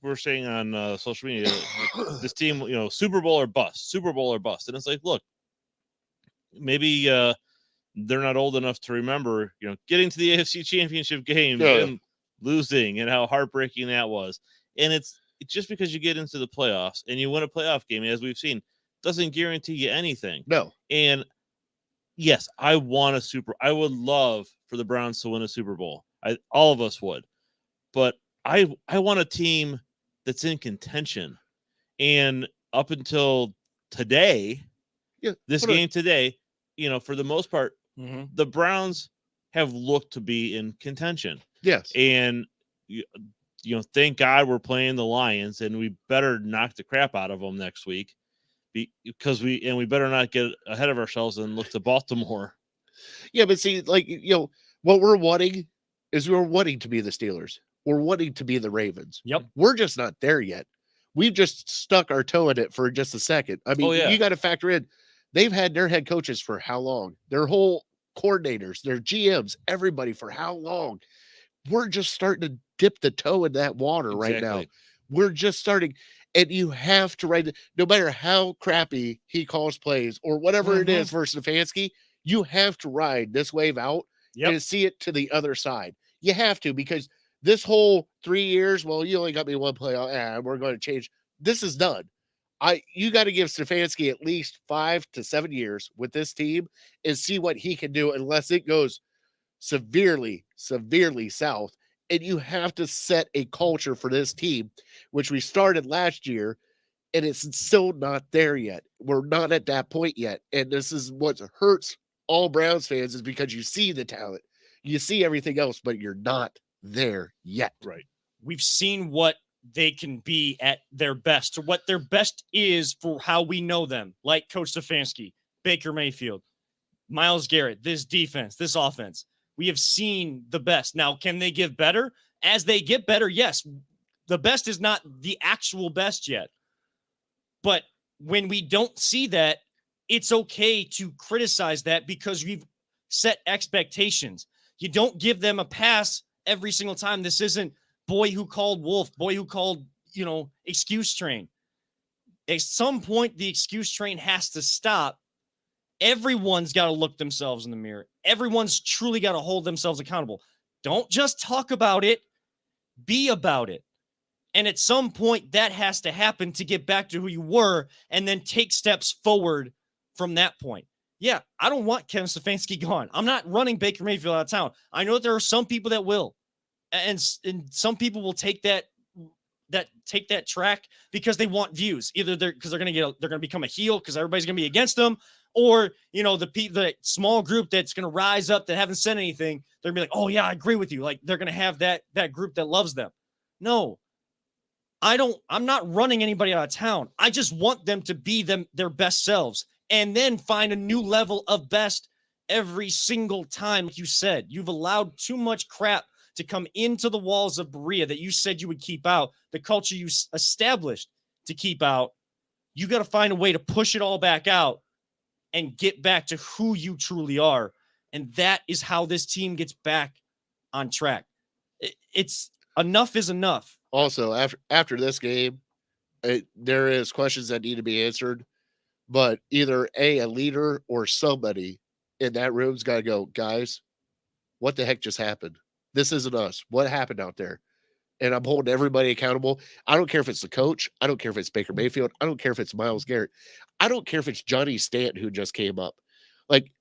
were saying on social media, this team, Super Bowl or bust, Super Bowl or bust, and it's like, look, maybe they're not old enough to remember, getting to the AFC Championship game and losing and how heartbreaking that was, and it's just because you get into the playoffs and you win a playoff game, as we've seen, doesn't guarantee you anything. No. And yes, I would love for the Browns to win a Super Bowl. All of us would. But I want a team that's in contention. And up until today, this game today, for the most part, the Browns have looked to be in contention. Yes. And thank God we're playing the Lions, and we better knock the crap out of them next week, because we better not get ahead of ourselves and look to Baltimore. Yeah, but see, like, what we're wanting is we're wanting to be the Steelers. We're wanting to be the Ravens. Yep. We're just not there yet. We've just stuck our toe in it for just a second. I mean, you got to factor in, they've had their head coaches for how long? Their whole coordinators, their GMs, everybody for how long? We're just starting to dip the toe in that water right now. We're just starting, and you have to write it, no matter how crappy he calls plays or whatever it is for Stefanski, you have to ride this wave out and see it to the other side. You have to, because this whole 3 years, well, you only got me one playoff, we're going to change. This is done. You got to give Stefanski at least 5 to 7 years with this team and see what he can do, unless it goes severely south. And you have to set a culture for this team, which we started last year, and it's still not there yet. We're not at that point yet. And this is what hurts all Browns fans, is because you see the talent, you see everything else, but you're not there yet. Right. We've seen what they can be at their best, or what their best is for how we know them, like Coach Stefanski, Baker Mayfield, Myles Garrett, this defense, this offense. We have seen the best. Now, can they give better? As they get better, yes. The best is not the actual best yet. But when we don't see that, it's okay to criticize that, because we've set expectations. You don't give them a pass every single time. This isn't boy who called wolf, boy who called, excuse train. At some point, the excuse train has to stop. Everyone's got to look themselves in the mirror. Everyone's truly got to hold themselves accountable. Don't just talk about it, be about it. And at some point, that has to happen to get back to who you were, and then take steps forward from that point. Yeah, I don't want Kevin Stefanski gone. I'm not running Baker Mayfield out of town. I know that there are some people that will. And some people will take that take that track because they want views. Either they're going to become a heel because everybody's going to be against them, or the small group that's going to rise up that haven't said anything. They're going to be like, oh yeah, I agree with you. Like they're going to have that group that loves them. No, I'm not running anybody out of town. I just want them to be their best selves and then find a new level of best every single time. Like you said, you've allowed too much crap to come into the walls of Berea that you said you would keep out, the culture you established to keep out. You got to find a way to push it all back out and get back to who you truly are. And that is how this team gets back on track. It's enough is enough. Also, after this game, there is questions that need to be answered, but either a leader or somebody in that room's got to go, guys, what the heck just happened? This isn't us. What happened out there? And I'm holding everybody accountable. I don't care if it's the coach. I don't care if it's Baker Mayfield. I don't care if it's Myles Garrett. I don't care if it's Johnny Stanton who just came up. Like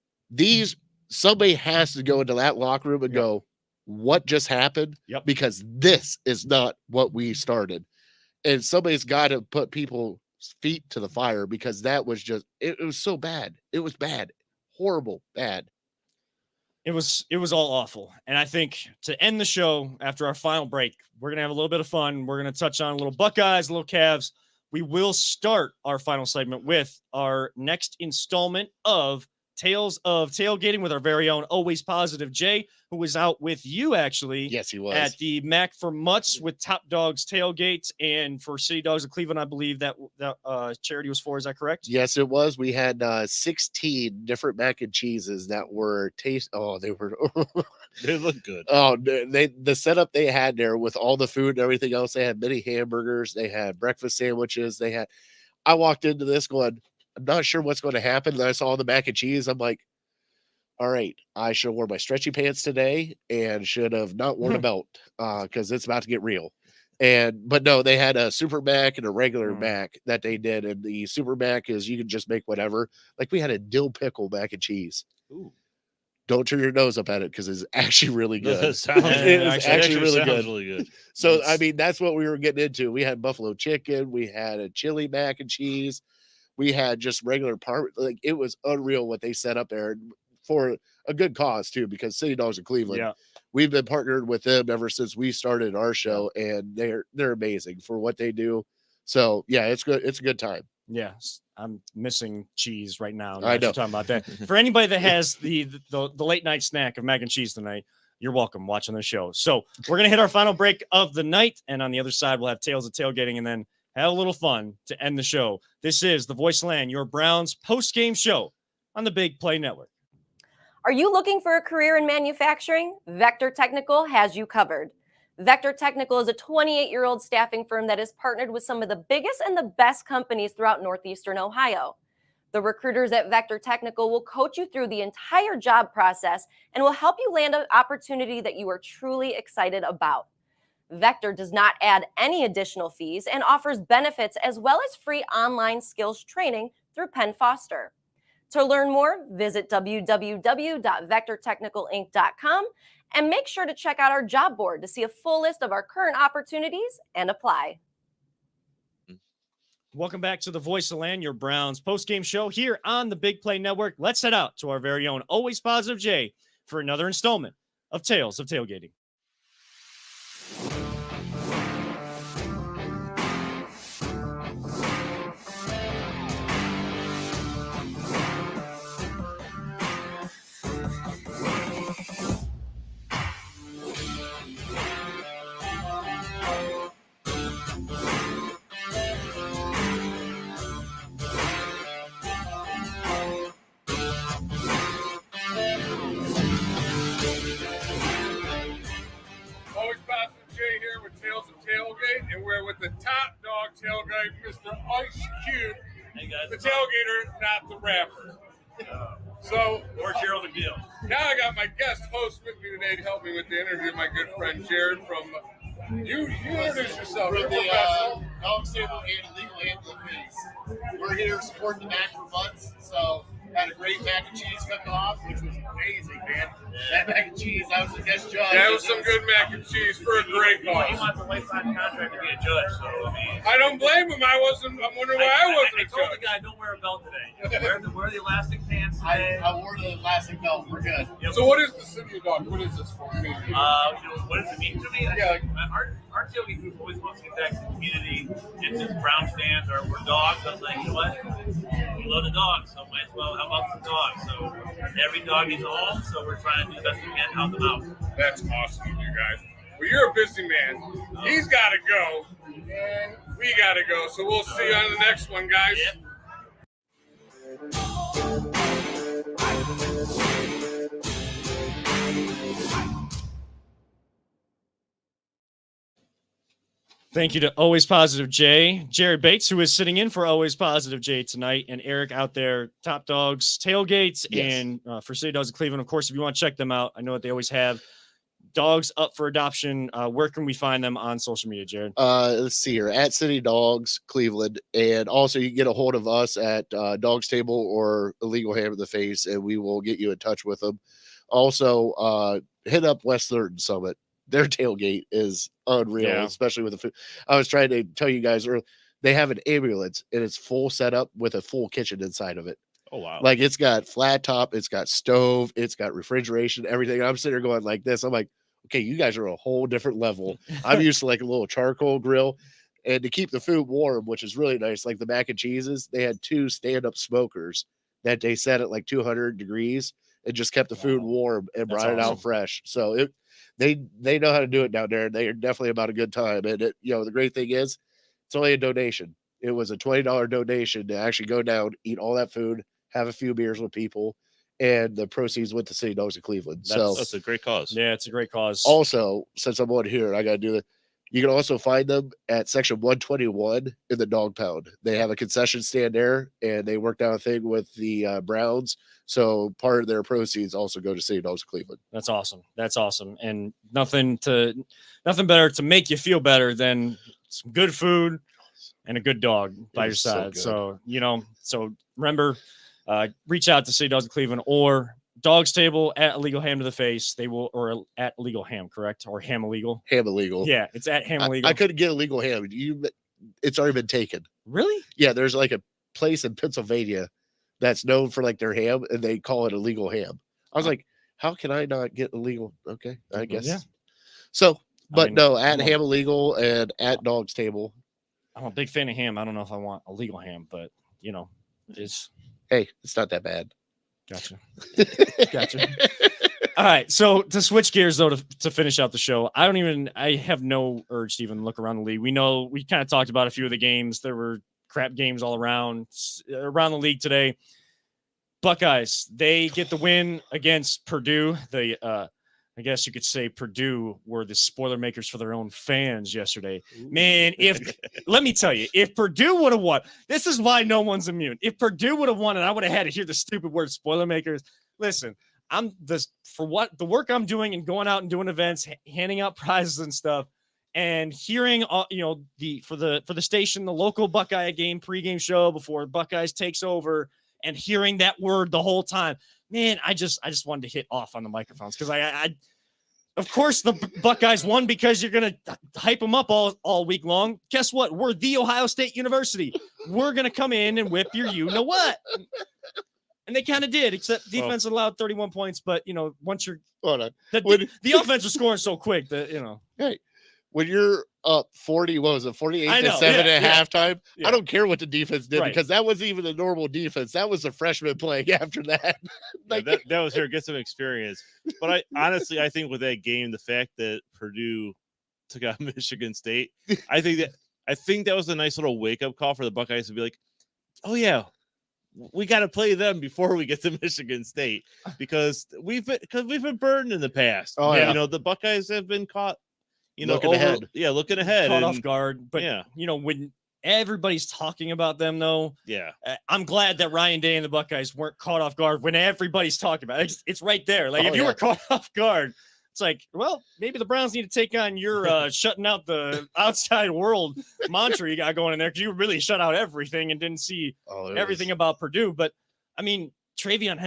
somebody has to go into that locker room and go, what just happened? Yep. Because this is not what we started. And somebody's got to put people's feet to the fire because that was just, it was so bad. It was bad. Horrible, bad. It was all awful. And I think to end the show after our final break, we're going to have a little bit of fun. We're going to touch on a little Buckeyes, a little Cavs. We will start our final segment with our next installment of Tales of Tailgating with our very own Always Positive Jay, who was out with you actually. Yes, he was. At the Mac for Mutts with Top Dogs Tailgates, and for City Dogs of Cleveland, I believe that charity was for. Is that correct? Yes, it was. We had 16 different mac and cheeses that were they were They look good. Oh, the setup they had there with all the food and everything else. They had mini hamburgers. They had breakfast sandwiches. I walked into this going, I'm not sure what's going to happen. And I saw the mac and cheese. I'm like, all right, I should have worn my stretchy pants today and should have not worn a belt because it's about to get real. But no, they had a super mac and a regular mac that they did. And the super mac is you can just make whatever. Like we had a dill pickle mac and cheese. Ooh. Don't turn your nose up at it because it's actually really good. It actually really good. Really good. So, I mean, that's what we were getting into. We had buffalo chicken. We had a chili mac and cheese. We had just regular like it was unreal what they set up there for a good cause too, because City Dogs of Cleveland, we've been partnered with them ever since we started our show, and they're amazing for what they do. So yeah, it's good. It's a good time. Yes, I'm missing cheese right now. I know. Talking about that. For anybody that has the late night snack of mac and cheese tonight, you're welcome watching the show. So we're gonna hit our final break of the night, and on the other side we'll have Tales of Tailgating, and then have a little fun to end the show. This is the Voice of Land, your Browns post-game show on the Big Play Network. Are you looking for a career in manufacturing? Vector Technical has you covered. Vector Technical is a 28-year-old staffing firm that is partnered with some of the biggest and the best companies throughout northeastern Ohio. The recruiters at Vector Technical will coach you through the entire job process and will help you land an opportunity that you are truly excited about. Vector does not add any additional fees and offers benefits as well as free online skills training through Penn Foster. To learn more, visit www.vectortechnicalinc.com and make sure to check out our job board to see a full list of our current opportunities and apply. Welcome back to the Voice of Land, your Browns post-game show here on the Big Play Network. Let's head out to our very own Always Positive Jay for another installment of Tales of Tailgating. And we're with the Top Dog Tailgate, Mr. Ice Cube, the tailgater, not the rapper. So, Or Gerald McNeil. Now I got my guest host with me today to help me with the interview, my good friend Jared from. You introduce yourself. From the Dog Stable and Illegal Ambulance. We're here supporting the Mac for Mutts. So Had a great mac and cheese cook-off, which was amazing, man. That mac and cheese, I was the guest judge. That was some good mac and cheese for a great He cause. wants a lifetime contract to be a judge, so I mean. I don't blame him. I'm wondering why I wasn't I a told the judge. guy, don't wear a belt today. Wear the elastic pants I today. wore the elastic belt. We're good. So what is the City of Dog? What is this for me? What does it mean to me? Yeah. Our tailgate group always wants to get back to the community. It's just brown stands or we're dogs. I was like, you know what? We love the dogs, so might as well help out some dogs. So every dog is home, so we're trying to do the best we can to help them out. That's awesome, you guys. Well, you're a busy man. He's got to go, and we got to go. So we'll see you on the next one, guys. Yep. Thank you to Always Positive Jay, Jared Bates, who is sitting in for Always Positive Jay tonight, and Eric out there, Top Dogs Tailgates, Yes. and for City Dogs of Cleveland. Of course, if you want to check them out, I know that they always have dogs up for adoption. Where can we find them on social media, Jared? Let's see here at City Dogs Cleveland, and also you can get a hold of us at Dogs Table or Illegal Ham in the Face, and we will get you in touch with them. Also, hit up West Third and Summit. Their tailgate is unreal, Yeah. especially with the food. I was trying to tell you guys earlier, they have an ambulance and it's full setup with a full kitchen inside of it. Oh wow. Like it's got flat top, it's got stove, it's got refrigeration, everything. I'm sitting there going like this. I'm like, okay, you guys are a whole different level. I'm used to like a little charcoal grill, and to keep the food warm, which is really nice. Like the mac and cheeses, they had 2 stand-up smokers that they set at like 200 degrees and just kept the food warm and That's brought it awesome. out fresh. So they know how to do it down there, and they are definitely about a good time. And the great thing is, it's only a donation. It was a $20 donation to actually go down, eat all that food, have a few beers with people, and the proceeds went to City Dogs of Cleveland. That's a great cause. Yeah, it's a great cause. Also, since I'm on here, I got to do that. You can also find them at section 121 in the dog pound. They have a concession stand there, and they worked out a thing with the Browns. So part of their proceeds also go to City Dogs of Cleveland. That's awesome. That's awesome. And nothing better to make you feel better than some good food and a good dog by your is so side. good. So remember, reach out to City Dogs of Cleveland or Dogs Table at Illegal Ham to the Face. They will, or at Illegal Ham, correct? Or Ham Illegal. Ham illegal. Yeah, it's at Ham Illegal. I couldn't get illegal ham. It's already been taken. Really? Yeah, there's like a place in Pennsylvania that's known for like their ham, and they call it illegal ham. I was like, how can I not get illegal? Okay, I guess. Yeah. So, but mean, no, at come on. Ham Illegal and at Dogs Table. I'm a big fan of ham. I don't know if I want illegal ham, but it's Hey, it's not that bad. gotcha. Gotcha. All right. So to switch gears though, to finish out the show, I have no urge to even look around the league. We know we kind of talked about a few of the games. There were crap games all around the league today. Buckeyes, they get the win against Purdue. I guess you could say Purdue were the spoiler makers for their own fans yesterday. Man, let me tell you, if Purdue would have won, this is why no one's immune. If Purdue would have won, and I would have had to hear the stupid word spoiler makers. Listen, the work I'm doing and going out and doing events, handing out prizes and stuff, and hearing for the station, the local Buckeye game pregame show before Buckeyes takes over, and hearing that word the whole time. Man, I just wanted to hit off on the microphones because I of course the Buckeyes won because you're gonna hype them up all week long. Guess what? We're the Ohio State University. We're gonna come in and whip your you know what, and they kind of did. Except defense allowed 31 points, but once you're Hold on. the offense was scoring so quick that Hey, when you're up 40, what was it, 48 I to know, 7 at yeah. halftime? Yeah. I don't care what the defense did Right. because that wasn't even a normal defense. That was a freshman playing after that. Yeah, that was here, get some experience. But I think with that game, the fact that Purdue took out Michigan State, I think that was a nice little wake up call for the Buckeyes to be like, oh yeah, we got to play them before we get to Michigan State because we've been burned in the past. Oh, yeah. The Buckeyes have been caught. Looking ahead. Yeah, looking ahead. caught and- off guard. But yeah. When everybody's talking about them, though, Yeah. I'm glad that Ryan Day and the Buckeyes weren't caught off guard when everybody's talking about it. It's right there. Like, Oh, if you yeah. were caught off guard, it's like, well, maybe the Browns need to take on your shutting out the outside world mantra you got going in there because you really shut out everything and didn't see everything about Purdue. But, I mean, Travion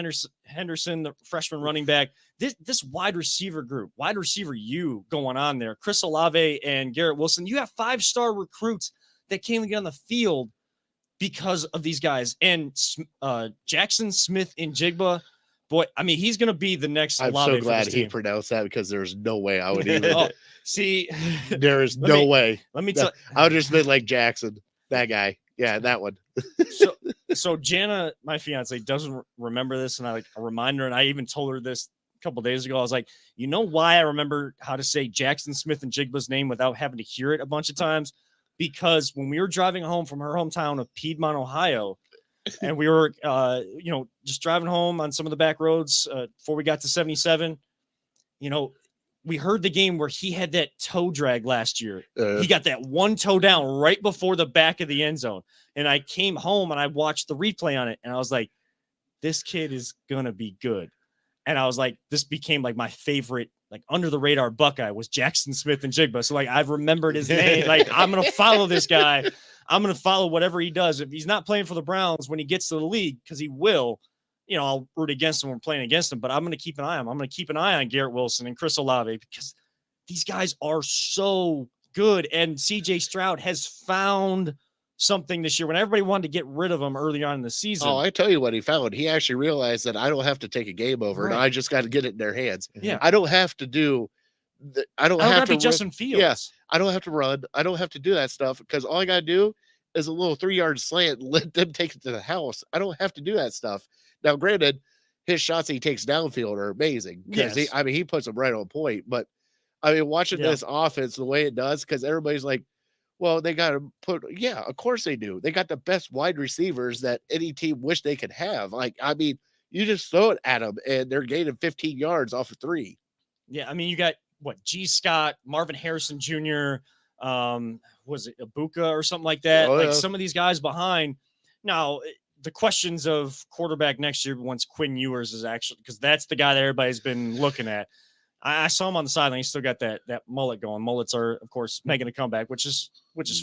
Henderson, the freshman running back, this wide receiver group, wide receiver going on there. Chris Olave and Garrett Wilson. You have 5-star recruits that came to get on the field because of these guys. And Jackson Smith and Jigba, boy, I mean, he's going to be the next I'm Olave so glad for this he team. pronounced that because there's no way I would even. Oh, see, There is no way. Let me tell. I would just been like Jackson, that guy. Yeah, that one. So Jana, my fiance, doesn't remember this, and I remind her, and I even told her this a couple days ago. I was like, you know why I remember how to say Jackson Smith and Jigba's name without having to hear it a bunch of times? Because when we were driving home from her hometown of Piedmont, Ohio, and we were, just driving home on some of the back roads before we got to 77, we heard the game where he had that toe drag last year. He got that one toe down right before the back of the end zone. And I came home and I watched the replay on it. And I was like, this kid is going to be good. And I was like, this became like my favorite, like under the radar Buckeye was Jackson Smith and Jigba. So like, I've remembered his name. Like, I'm going to follow this guy. I'm going to follow whatever he does. If he's not playing for the Browns when he gets to the league, because he will, I'll root against him when we're playing against him, but I'm going to keep an eye on him. I'm going to keep an eye on Garrett Wilson and Chris Olave because these guys are so good. And CJ Stroud has found something this year when everybody wanted to get rid of him early on in the season. Oh, I tell you what he found. He actually realized that I don't have to take a game over, and I just got to get it in their hands. Yeah. I don't have to do. I don't have to be Justin Fields. Yes, I don't have to run. I don't have to do that stuff because all I got to do is a little 3-yard slant and let them take it to the house. I don't have to do that stuff. Now, granted, his shots he takes downfield are amazing because he puts them right on point. But I mean, watching this offense the way it does, because everybody's like, well, they got to put, yeah, of course they do. They got the best wide receivers that any team wish they could have. Like, I mean, you just throw it at them and they're gaining 15 yards off of 3. Yeah. I mean, you got G. Scott, Marvin Harrison Jr., was it Ibuka or something like that? Some of these guys behind. Now, the questions of quarterback next year once Quinn Ewers is actually, because that's the guy that everybody's been looking at. I saw him on the sideline. He's still got that mullet going. Mullets are, of course, making a comeback, which is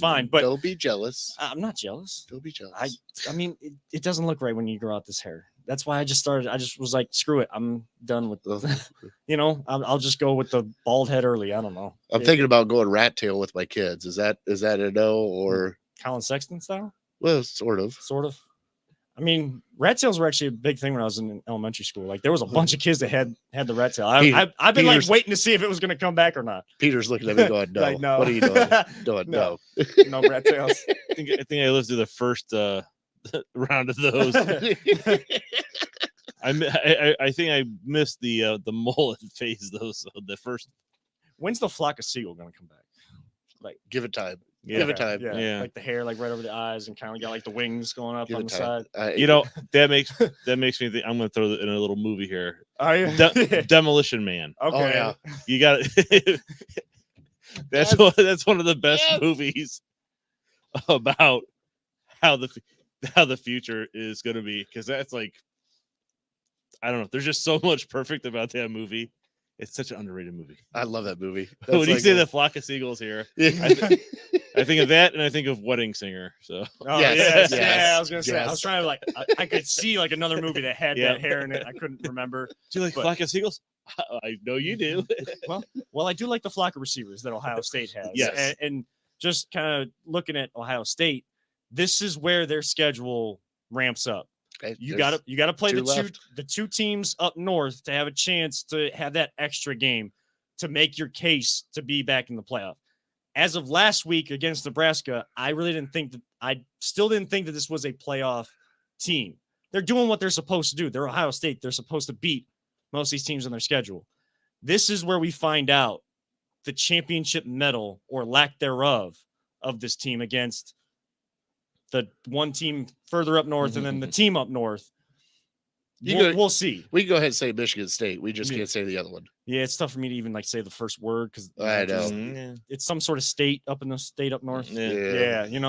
fine. But don't be jealous. I'm not jealous. Don't be jealous. I mean, it doesn't look right when you grow out this hair. That's why I just was like, screw it. I'm done with I'll just go with the bald head early. I don't know. I'm thinking about going rat tail with my kids. Is that a no or Colin Sexton style? Well, sort of. I mean, rat tails were actually a big thing when I was in elementary school. Like there was a bunch of kids that had the rat tail. I've been like waiting to see if it was going to come back or not. Peter's looking at me going, no. Like, no. What are you doing? No. No rat tails. I think I lived through the first round of those. I think I missed the mullet phase though. So the first. When's the flock of seagull going to come back? Like, give it time. Yeah. Give it time. Yeah. Like the hair, like right over the eyes, and kind of got like the wings going up on the side. That makes me think I'm going to throw it in a little movie here. Demolition Man. Okay. Oh, yeah. You got it. That's one of the best movies about how the future is going to be, because that's like, I don't know. There's just so much perfect about that movie. It's such an underrated movie. I love that movie. When you say the flock of seagulls here, I think of that, and I think of Wedding Singer. So, yes. Yeah, I was gonna say. I was trying to I could see like another movie that had that hair in it. I couldn't remember. Do you like flock of seagulls? I know you do. well, I do like the flock of receivers that Ohio State has. Yes, and just kind of looking at Ohio State, this is where their schedule ramps up. Okay, you got to play the two teams up north to have a chance to have that extra game to make your case to be back in the playoff. As of last week against Nebraska, I still didn't think that this was a playoff team. They're doing what they're supposed to do. They're Ohio State. They're supposed to beat most of these teams on their schedule. This is where we find out the championship medal or lack thereof of this team against the one team further up north and then the team up north. We'll see. We can go ahead and say Michigan State. We just can't say the other one. Yeah, it's tough for me to even say the first word because I know it's some sort of state up in the state up north. Yeah. You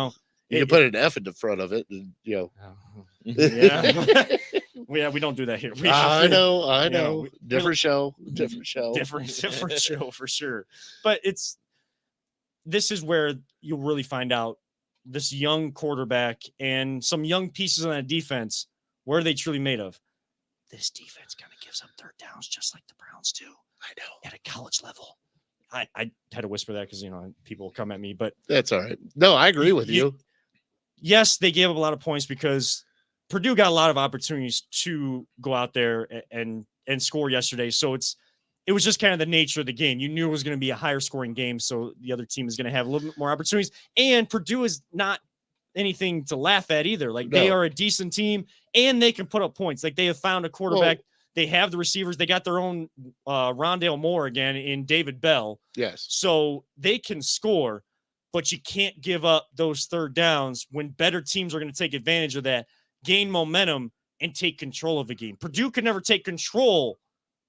can put an F in the front of it, and Yeah, we don't do that here. I know. Different show for sure. But this is where you'll really find out this young quarterback and some young pieces on that defense, what are they truly made of? this defense kind of gives up third downs just like the Browns do. I know. At a college level. I had to whisper that because, people come at me, but That's all right. No, I agree with you. Yes, they gave up a lot of points because Purdue got a lot of opportunities to go out there and score yesterday. So it was just kind of the nature of the game. You knew it was going to be a higher scoring game, so the other team is going to have a little bit more opportunities. And Purdue is not anything to laugh at either. Like, they are a decent team, and they can put up points. Like, they have found a quarterback. They have the receivers. They got their own Rondale Moore again in David Bell. Yes. So they can score, but you can't give up those third downs when better teams are going to take advantage of that, gain momentum, and take control of the game. Purdue could never take control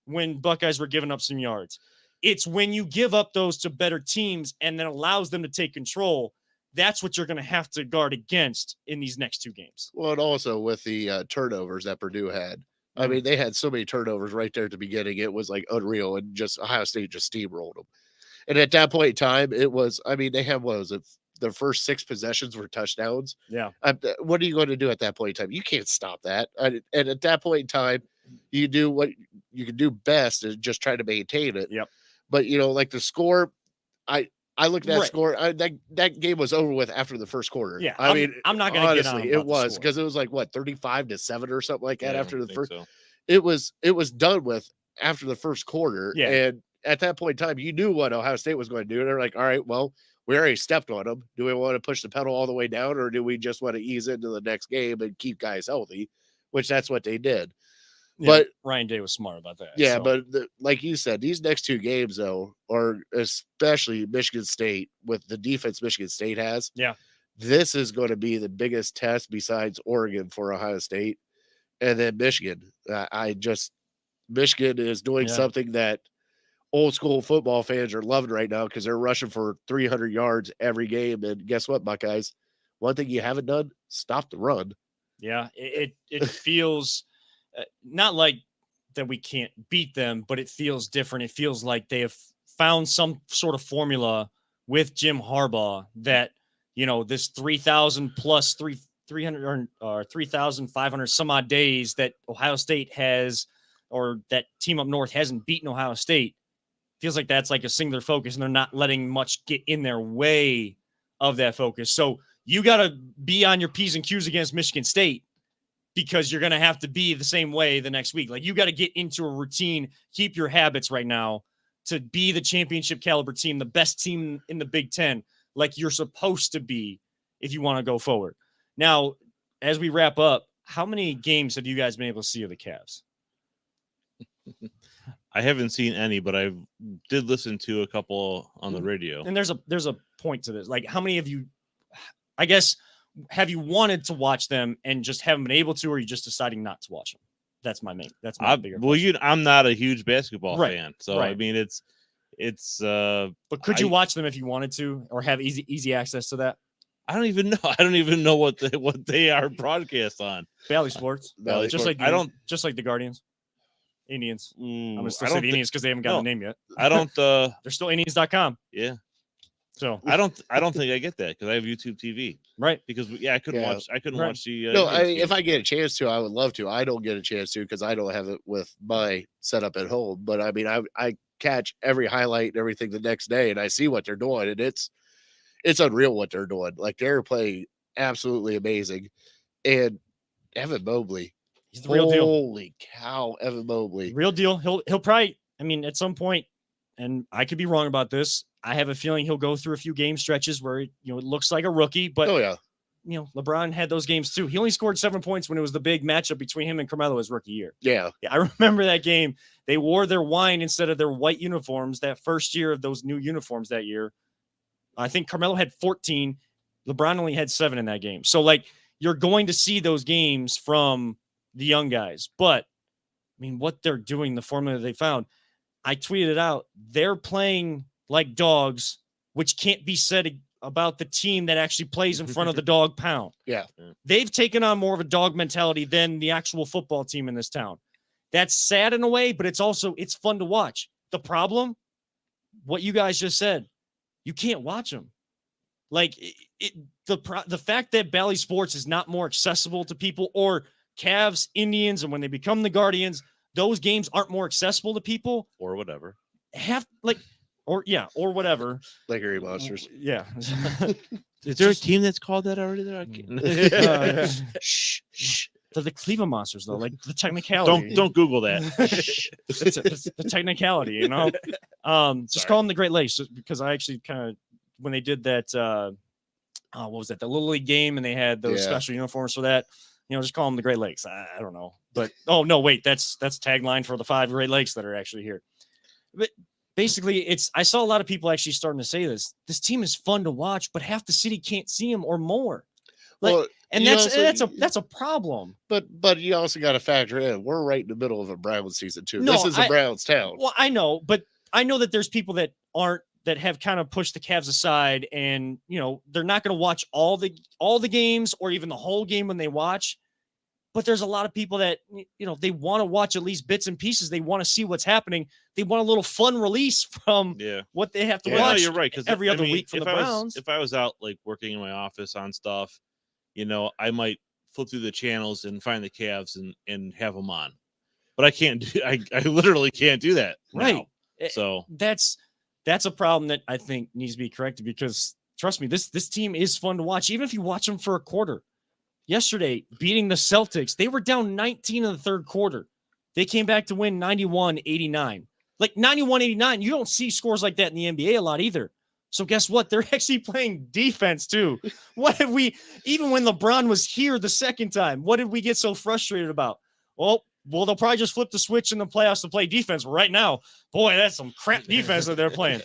when Buckeyes were giving up some yards. It's when you give up those to better teams and then allows them to take control. That's what you're going to have to guard against in these next two games. Well, and also with the turnovers that Purdue had. I mean, they had so many turnovers right there at the beginning. It was like unreal, and just Ohio State just steamrolled them. And at that point in time, it was, they had, what was it? The first 6 possessions were touchdowns. Yeah. What are you going to do at that point in time? You can't stop that. And at that point in time, you do what you can do best is just try to maintain it. Yep. But, like the score, I looked at that score. That game was over with after the first quarter. Yeah. I'm not going to get on honestly, it was because it was like, what, 35-7 or something like that after the first. So. It was done with after the first quarter. Yeah. And at that point in time, you knew what Ohio State was going to do. They're like, all right, well, we already stepped on them. Do we want to push the pedal all the way down, or do we just want to ease into the next game and keep guys healthy? Which that's what they did. Yeah, but Ryan Day was smart about that. Yeah, so. but like you said, these next 2 games, though, or especially Michigan State with the defense Michigan State has. Yeah. This is going to be the biggest test besides Oregon for Ohio State. And then Michigan. Michigan is doing something that old school football fans are loving right now because they're rushing for 300 yards every game. And guess what, Buckeyes? One thing you haven't done, stop the run. Yeah, it feels not like that we can't beat them, but it feels different. It feels like they have found some sort of formula with Jim Harbaugh that, this 3,000 plus 300 or 3,500 some odd days that Ohio State has, or that team up north hasn't beaten Ohio State. Feels like that's like a singular focus, and they're not letting much get in their way of that focus. So you got to be on your P's and Q's against Michigan State, because you're going to have to be the same way the next week. Like, you got to get into a routine, keep your habits right now to be the championship caliber team, the best team in the Big Ten, like you're supposed to be if you want to go forward. Now, as we wrap up, how many games have you guys been able to see of the Cavs? I haven't seen any, but I did listen to a couple on the radio. And there's a point to this. Like, how many of you, I guess, have you wanted to watch them and just haven't been able to, or are you just deciding not to watch them? That's my bigger question. I'm not a huge basketball fan, so right. I mean, it's. But could you watch them if you wanted to, or have easy access to that? I don't even know. I don't even know what they are broadcast on. Valley Sports, just like the Guardians, Indians. I'm gonna still say the Indians because they haven't got a name yet. I don't. They're still Indians.com. Yeah. So I don't think I get that because I have YouTube TV. Right. Because I couldn't watch the. No, if I get a chance to, I would love to. I don't get a chance to because I don't have it with my setup at home. But I mean, I catch every highlight and everything the next day, and I see what they're doing, and it's unreal what they're doing. Like, they're playing absolutely amazing. And Evan Mobley, he's the real deal. Holy cow, Evan Mobley, real deal. He'll probably. I mean, at some point, and I could be wrong about this, I have a feeling he'll go through a few game stretches where it looks like a rookie, but LeBron had those games too. He only scored 7 points when it was the big matchup between him and Carmelo his rookie year. Yeah, I remember that game. They wore their wine instead of their white uniforms that first year of those new uniforms that year. I think Carmelo had 14. LeBron only had 7 in that game. So, like, you're going to see those games from the young guys. But, I mean, what they're doing, the formula they found, I tweeted it out. They're playing like dogs, which can't be said about the team that actually plays in front of the dog pound. Yeah. They've taken on more of a dog mentality than the actual football team in this town. That's sad in a way, but it's fun to watch. The problem, what you guys just said, you can't watch them. Like, the fact that Bally Sports is not more accessible to people, or Cavs, Indians, and when they become the Guardians, those games aren't more accessible to people. Or whatever. Or whatever. Like Harry Monsters. Yeah. Is there a team that's called that already? There, I can't. Yeah. Shh. They're the Cleveland Monsters, though. Like the technicality. Don't Google that. it's the technicality, you know. Just call them the Great Lakes, just because I actually kind of, when they did that, what was that? The Little League game, and they had those special uniforms for that. You know, just call them the Great Lakes. I don't know, but oh no, wait, that's tagline for the 5 Great Lakes that are actually here. But basically, I saw a lot of people actually starting to say this. This team is fun to watch, but half the city can't see them or more. Like, Well, and that's a problem. But you also got to factor in we're right in the middle of a Browns season too. No, this is a Browns town. Well, I know, but I know that there's people that have kind of pushed the Cavs aside, and you know they're not going to watch all the games or even the whole game when they watch. But there's a lot of people that, you know, they want to watch at least bits and pieces. They want to see what's happening. They want a little fun release from what they have to watch. No, you're right. Because every other week from the Browns. If I was out like working in my office on stuff, you know, I might flip through the channels and find the Cavs and have them on. But I can't do. I literally can't do that. Right. Now. So that's a problem that I think needs to be corrected, because trust me, this team is fun to watch, even if you watch them for a quarter. Yesterday, beating the Celtics, they were down 19 in the third quarter. They came back to win 91-89. Like 91-89, you don't see scores like that in the NBA a lot either. So guess what? They're actually playing defense too. What did we, even when LeBron was here the second time, what did we get so frustrated about? Well, they'll probably just flip the switch in the playoffs to play defense. Right now, boy, that's some crap defense that they're playing.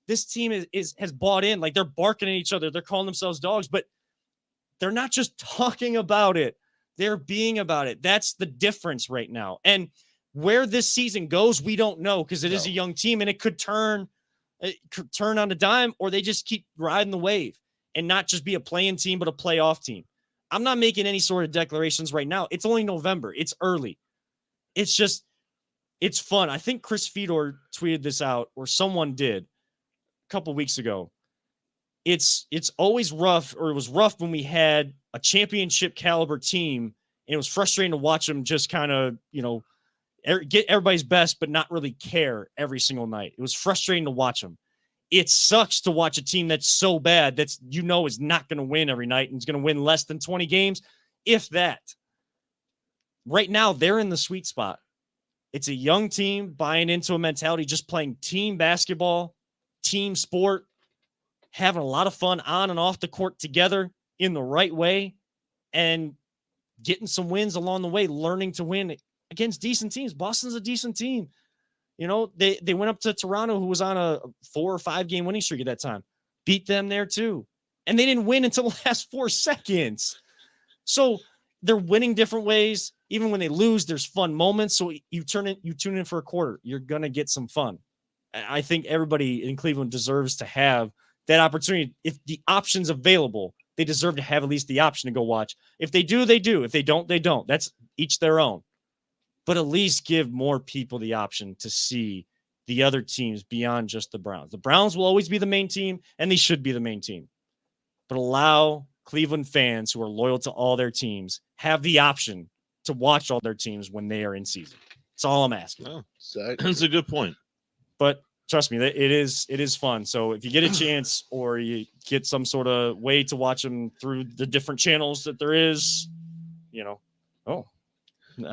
This team has bought in. Like, they're barking at each other. They're calling themselves dogs, but they're not just talking about it. They're being about it. That's the difference right now. And where this season goes, we don't know, because it is a young team, and it could turn on a dime, or they just keep riding the wave and not just be a play-in team, but a playoff team. I'm not making any sort of declarations right now. It's only November. It's early. It's just, it's fun. I think Chris Fedor tweeted this out, or someone did a couple weeks ago. It's always rough, or it was rough when we had a championship caliber team, and it was frustrating to watch them just kind of, you know, get everybody's best, but not really care every single night. It was frustrating to watch them. It sucks to watch a team that's so bad that's, you know, is not going to win every night and is going to win less than 20 games, if that. Right now, they're in the sweet spot. It's a young team buying into a mentality, just playing team basketball, team sport, having a lot of fun on and off the court together in the right way, and getting some wins along the way, learning to win against decent teams. Boston's a decent team. You know, they went up to Toronto, who was on a 4 or 5 game winning streak at that time, beat them there too. And they didn't win until the last 4 seconds. So they're winning different ways. Even when they lose, there's fun moments. So you tune in for a quarter, you're going to get some fun. I think everybody in Cleveland deserves to have that opportunity. If the option's available, they deserve to have at least the option to go watch. If they do, they do. If they don't, they don't. That's each their own. But at least give more people the option to see the other teams beyond just the Browns. The Browns will always be the main team, and they should be the main team. But allow Cleveland fans who are loyal to all their teams have the option to watch all their teams when they are in season. That's all I'm asking. Oh, that's a good point. But trust me, it is fun. So if you get a chance, or you get some sort of way to watch them through the different channels that there is, you know,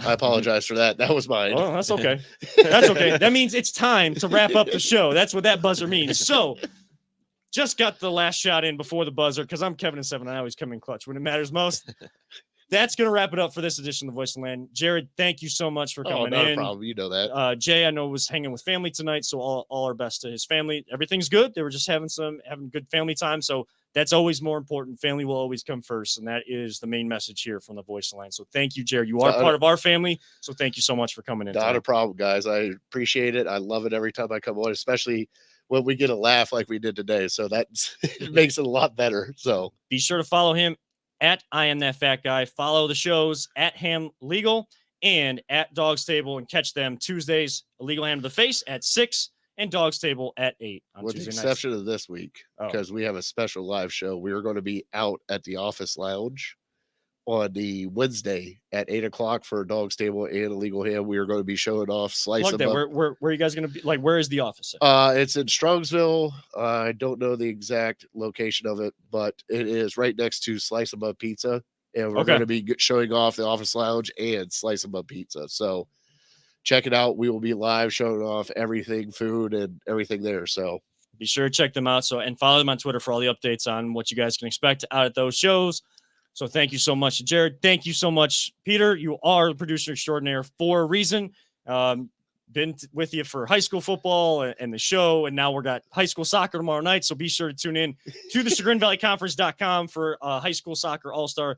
I apologize for that. That was mine. Oh, that's okay. That's okay. That means it's time to wrap up the show. That's what that buzzer means. So just got the last shot in before the buzzer, because I'm Kevin and 7. I always come in clutch when it matters most. That's going to wrap it up for this edition of The Voice of the Land. Jared, thank you so much for coming in. No problem. You know that. Jay, I know, was hanging with family tonight, so all our best to his family. Everything's good. They were just having good family time, so that's always more important. Family will always come first, and that is the main message here from The Voice of the Land. So thank you, Jared. You are part of our family, so thank you so much for coming in. Not a problem, guys. I appreciate it. I love it every time I come on, especially when we get a laugh like we did today. So that it makes it a lot better. So be sure to follow him at I Am That Fat Guy. Follow the shows at Ham Legal and at Dog's Table, and catch them Tuesdays. Illegal Ham to the Face at 6 and Dog's Table at 8 on with Tuesday the nights. exception of this week, because we have a special live show. We are going to be out at the Office Lounge on the Wednesday at 8 o'clock for a dog stable and a legal ham. We are going to be showing off Slice Plug them that. up. Where are you guys going to be? Like, where is the office at? It's in Strongsville. I don't know the exact location of it, but it is right next to Slice them up Pizza. And we're Okay. going to be showing off the office lounge and Slice them up Pizza. So check it out. We will be live showing off everything, food and everything there. So Be sure to check them out. So, and follow them on Twitter for all the updates on what you guys can expect out at those shows. So thank you so much, Jared. Thank you so much, Peter. You are the producer extraordinaire for a reason. Been with you for high school football and the show, and now we're got high school soccer tomorrow night. So be sure to tune in to the ChagrinValleyConference.com for high school soccer all-star.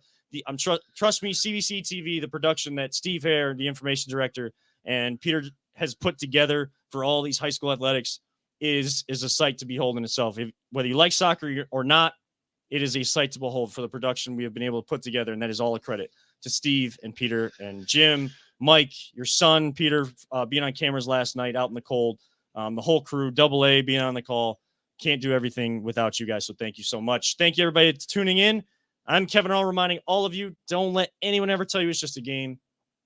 Trust me, CBC TV, the production that Steve Hare, the information director, and Peter has put together for all these high school athletics is a sight to behold in itself. Whether you like soccer or not, it is a sight to behold for the production we have been able to put together, and that is all a credit to Steve and Peter and Jim, Mike, your son, Peter, being on cameras last night out in the cold, the whole crew, Double A being on the call. Can't do everything without you guys, so thank you so much. Thank you, everybody, for tuning in. I'm Kevin Arnold, reminding all of you, don't let anyone ever tell you it's just a game,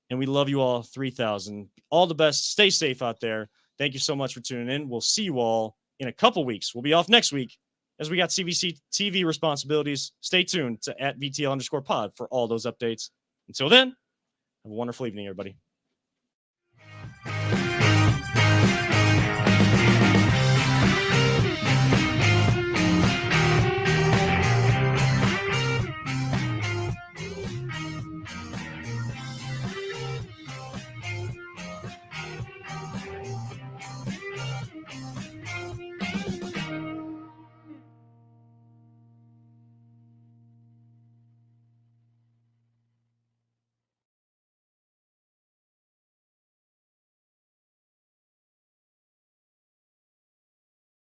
and we love you all 3,000. All the best. Stay safe out there. Thank you so much for tuning in. We'll see you all in a couple weeks. We'll be off next week as we got CBC TV responsibilities. Stay tuned to @VTL_pod for all those updates. Until then, have a wonderful evening, everybody.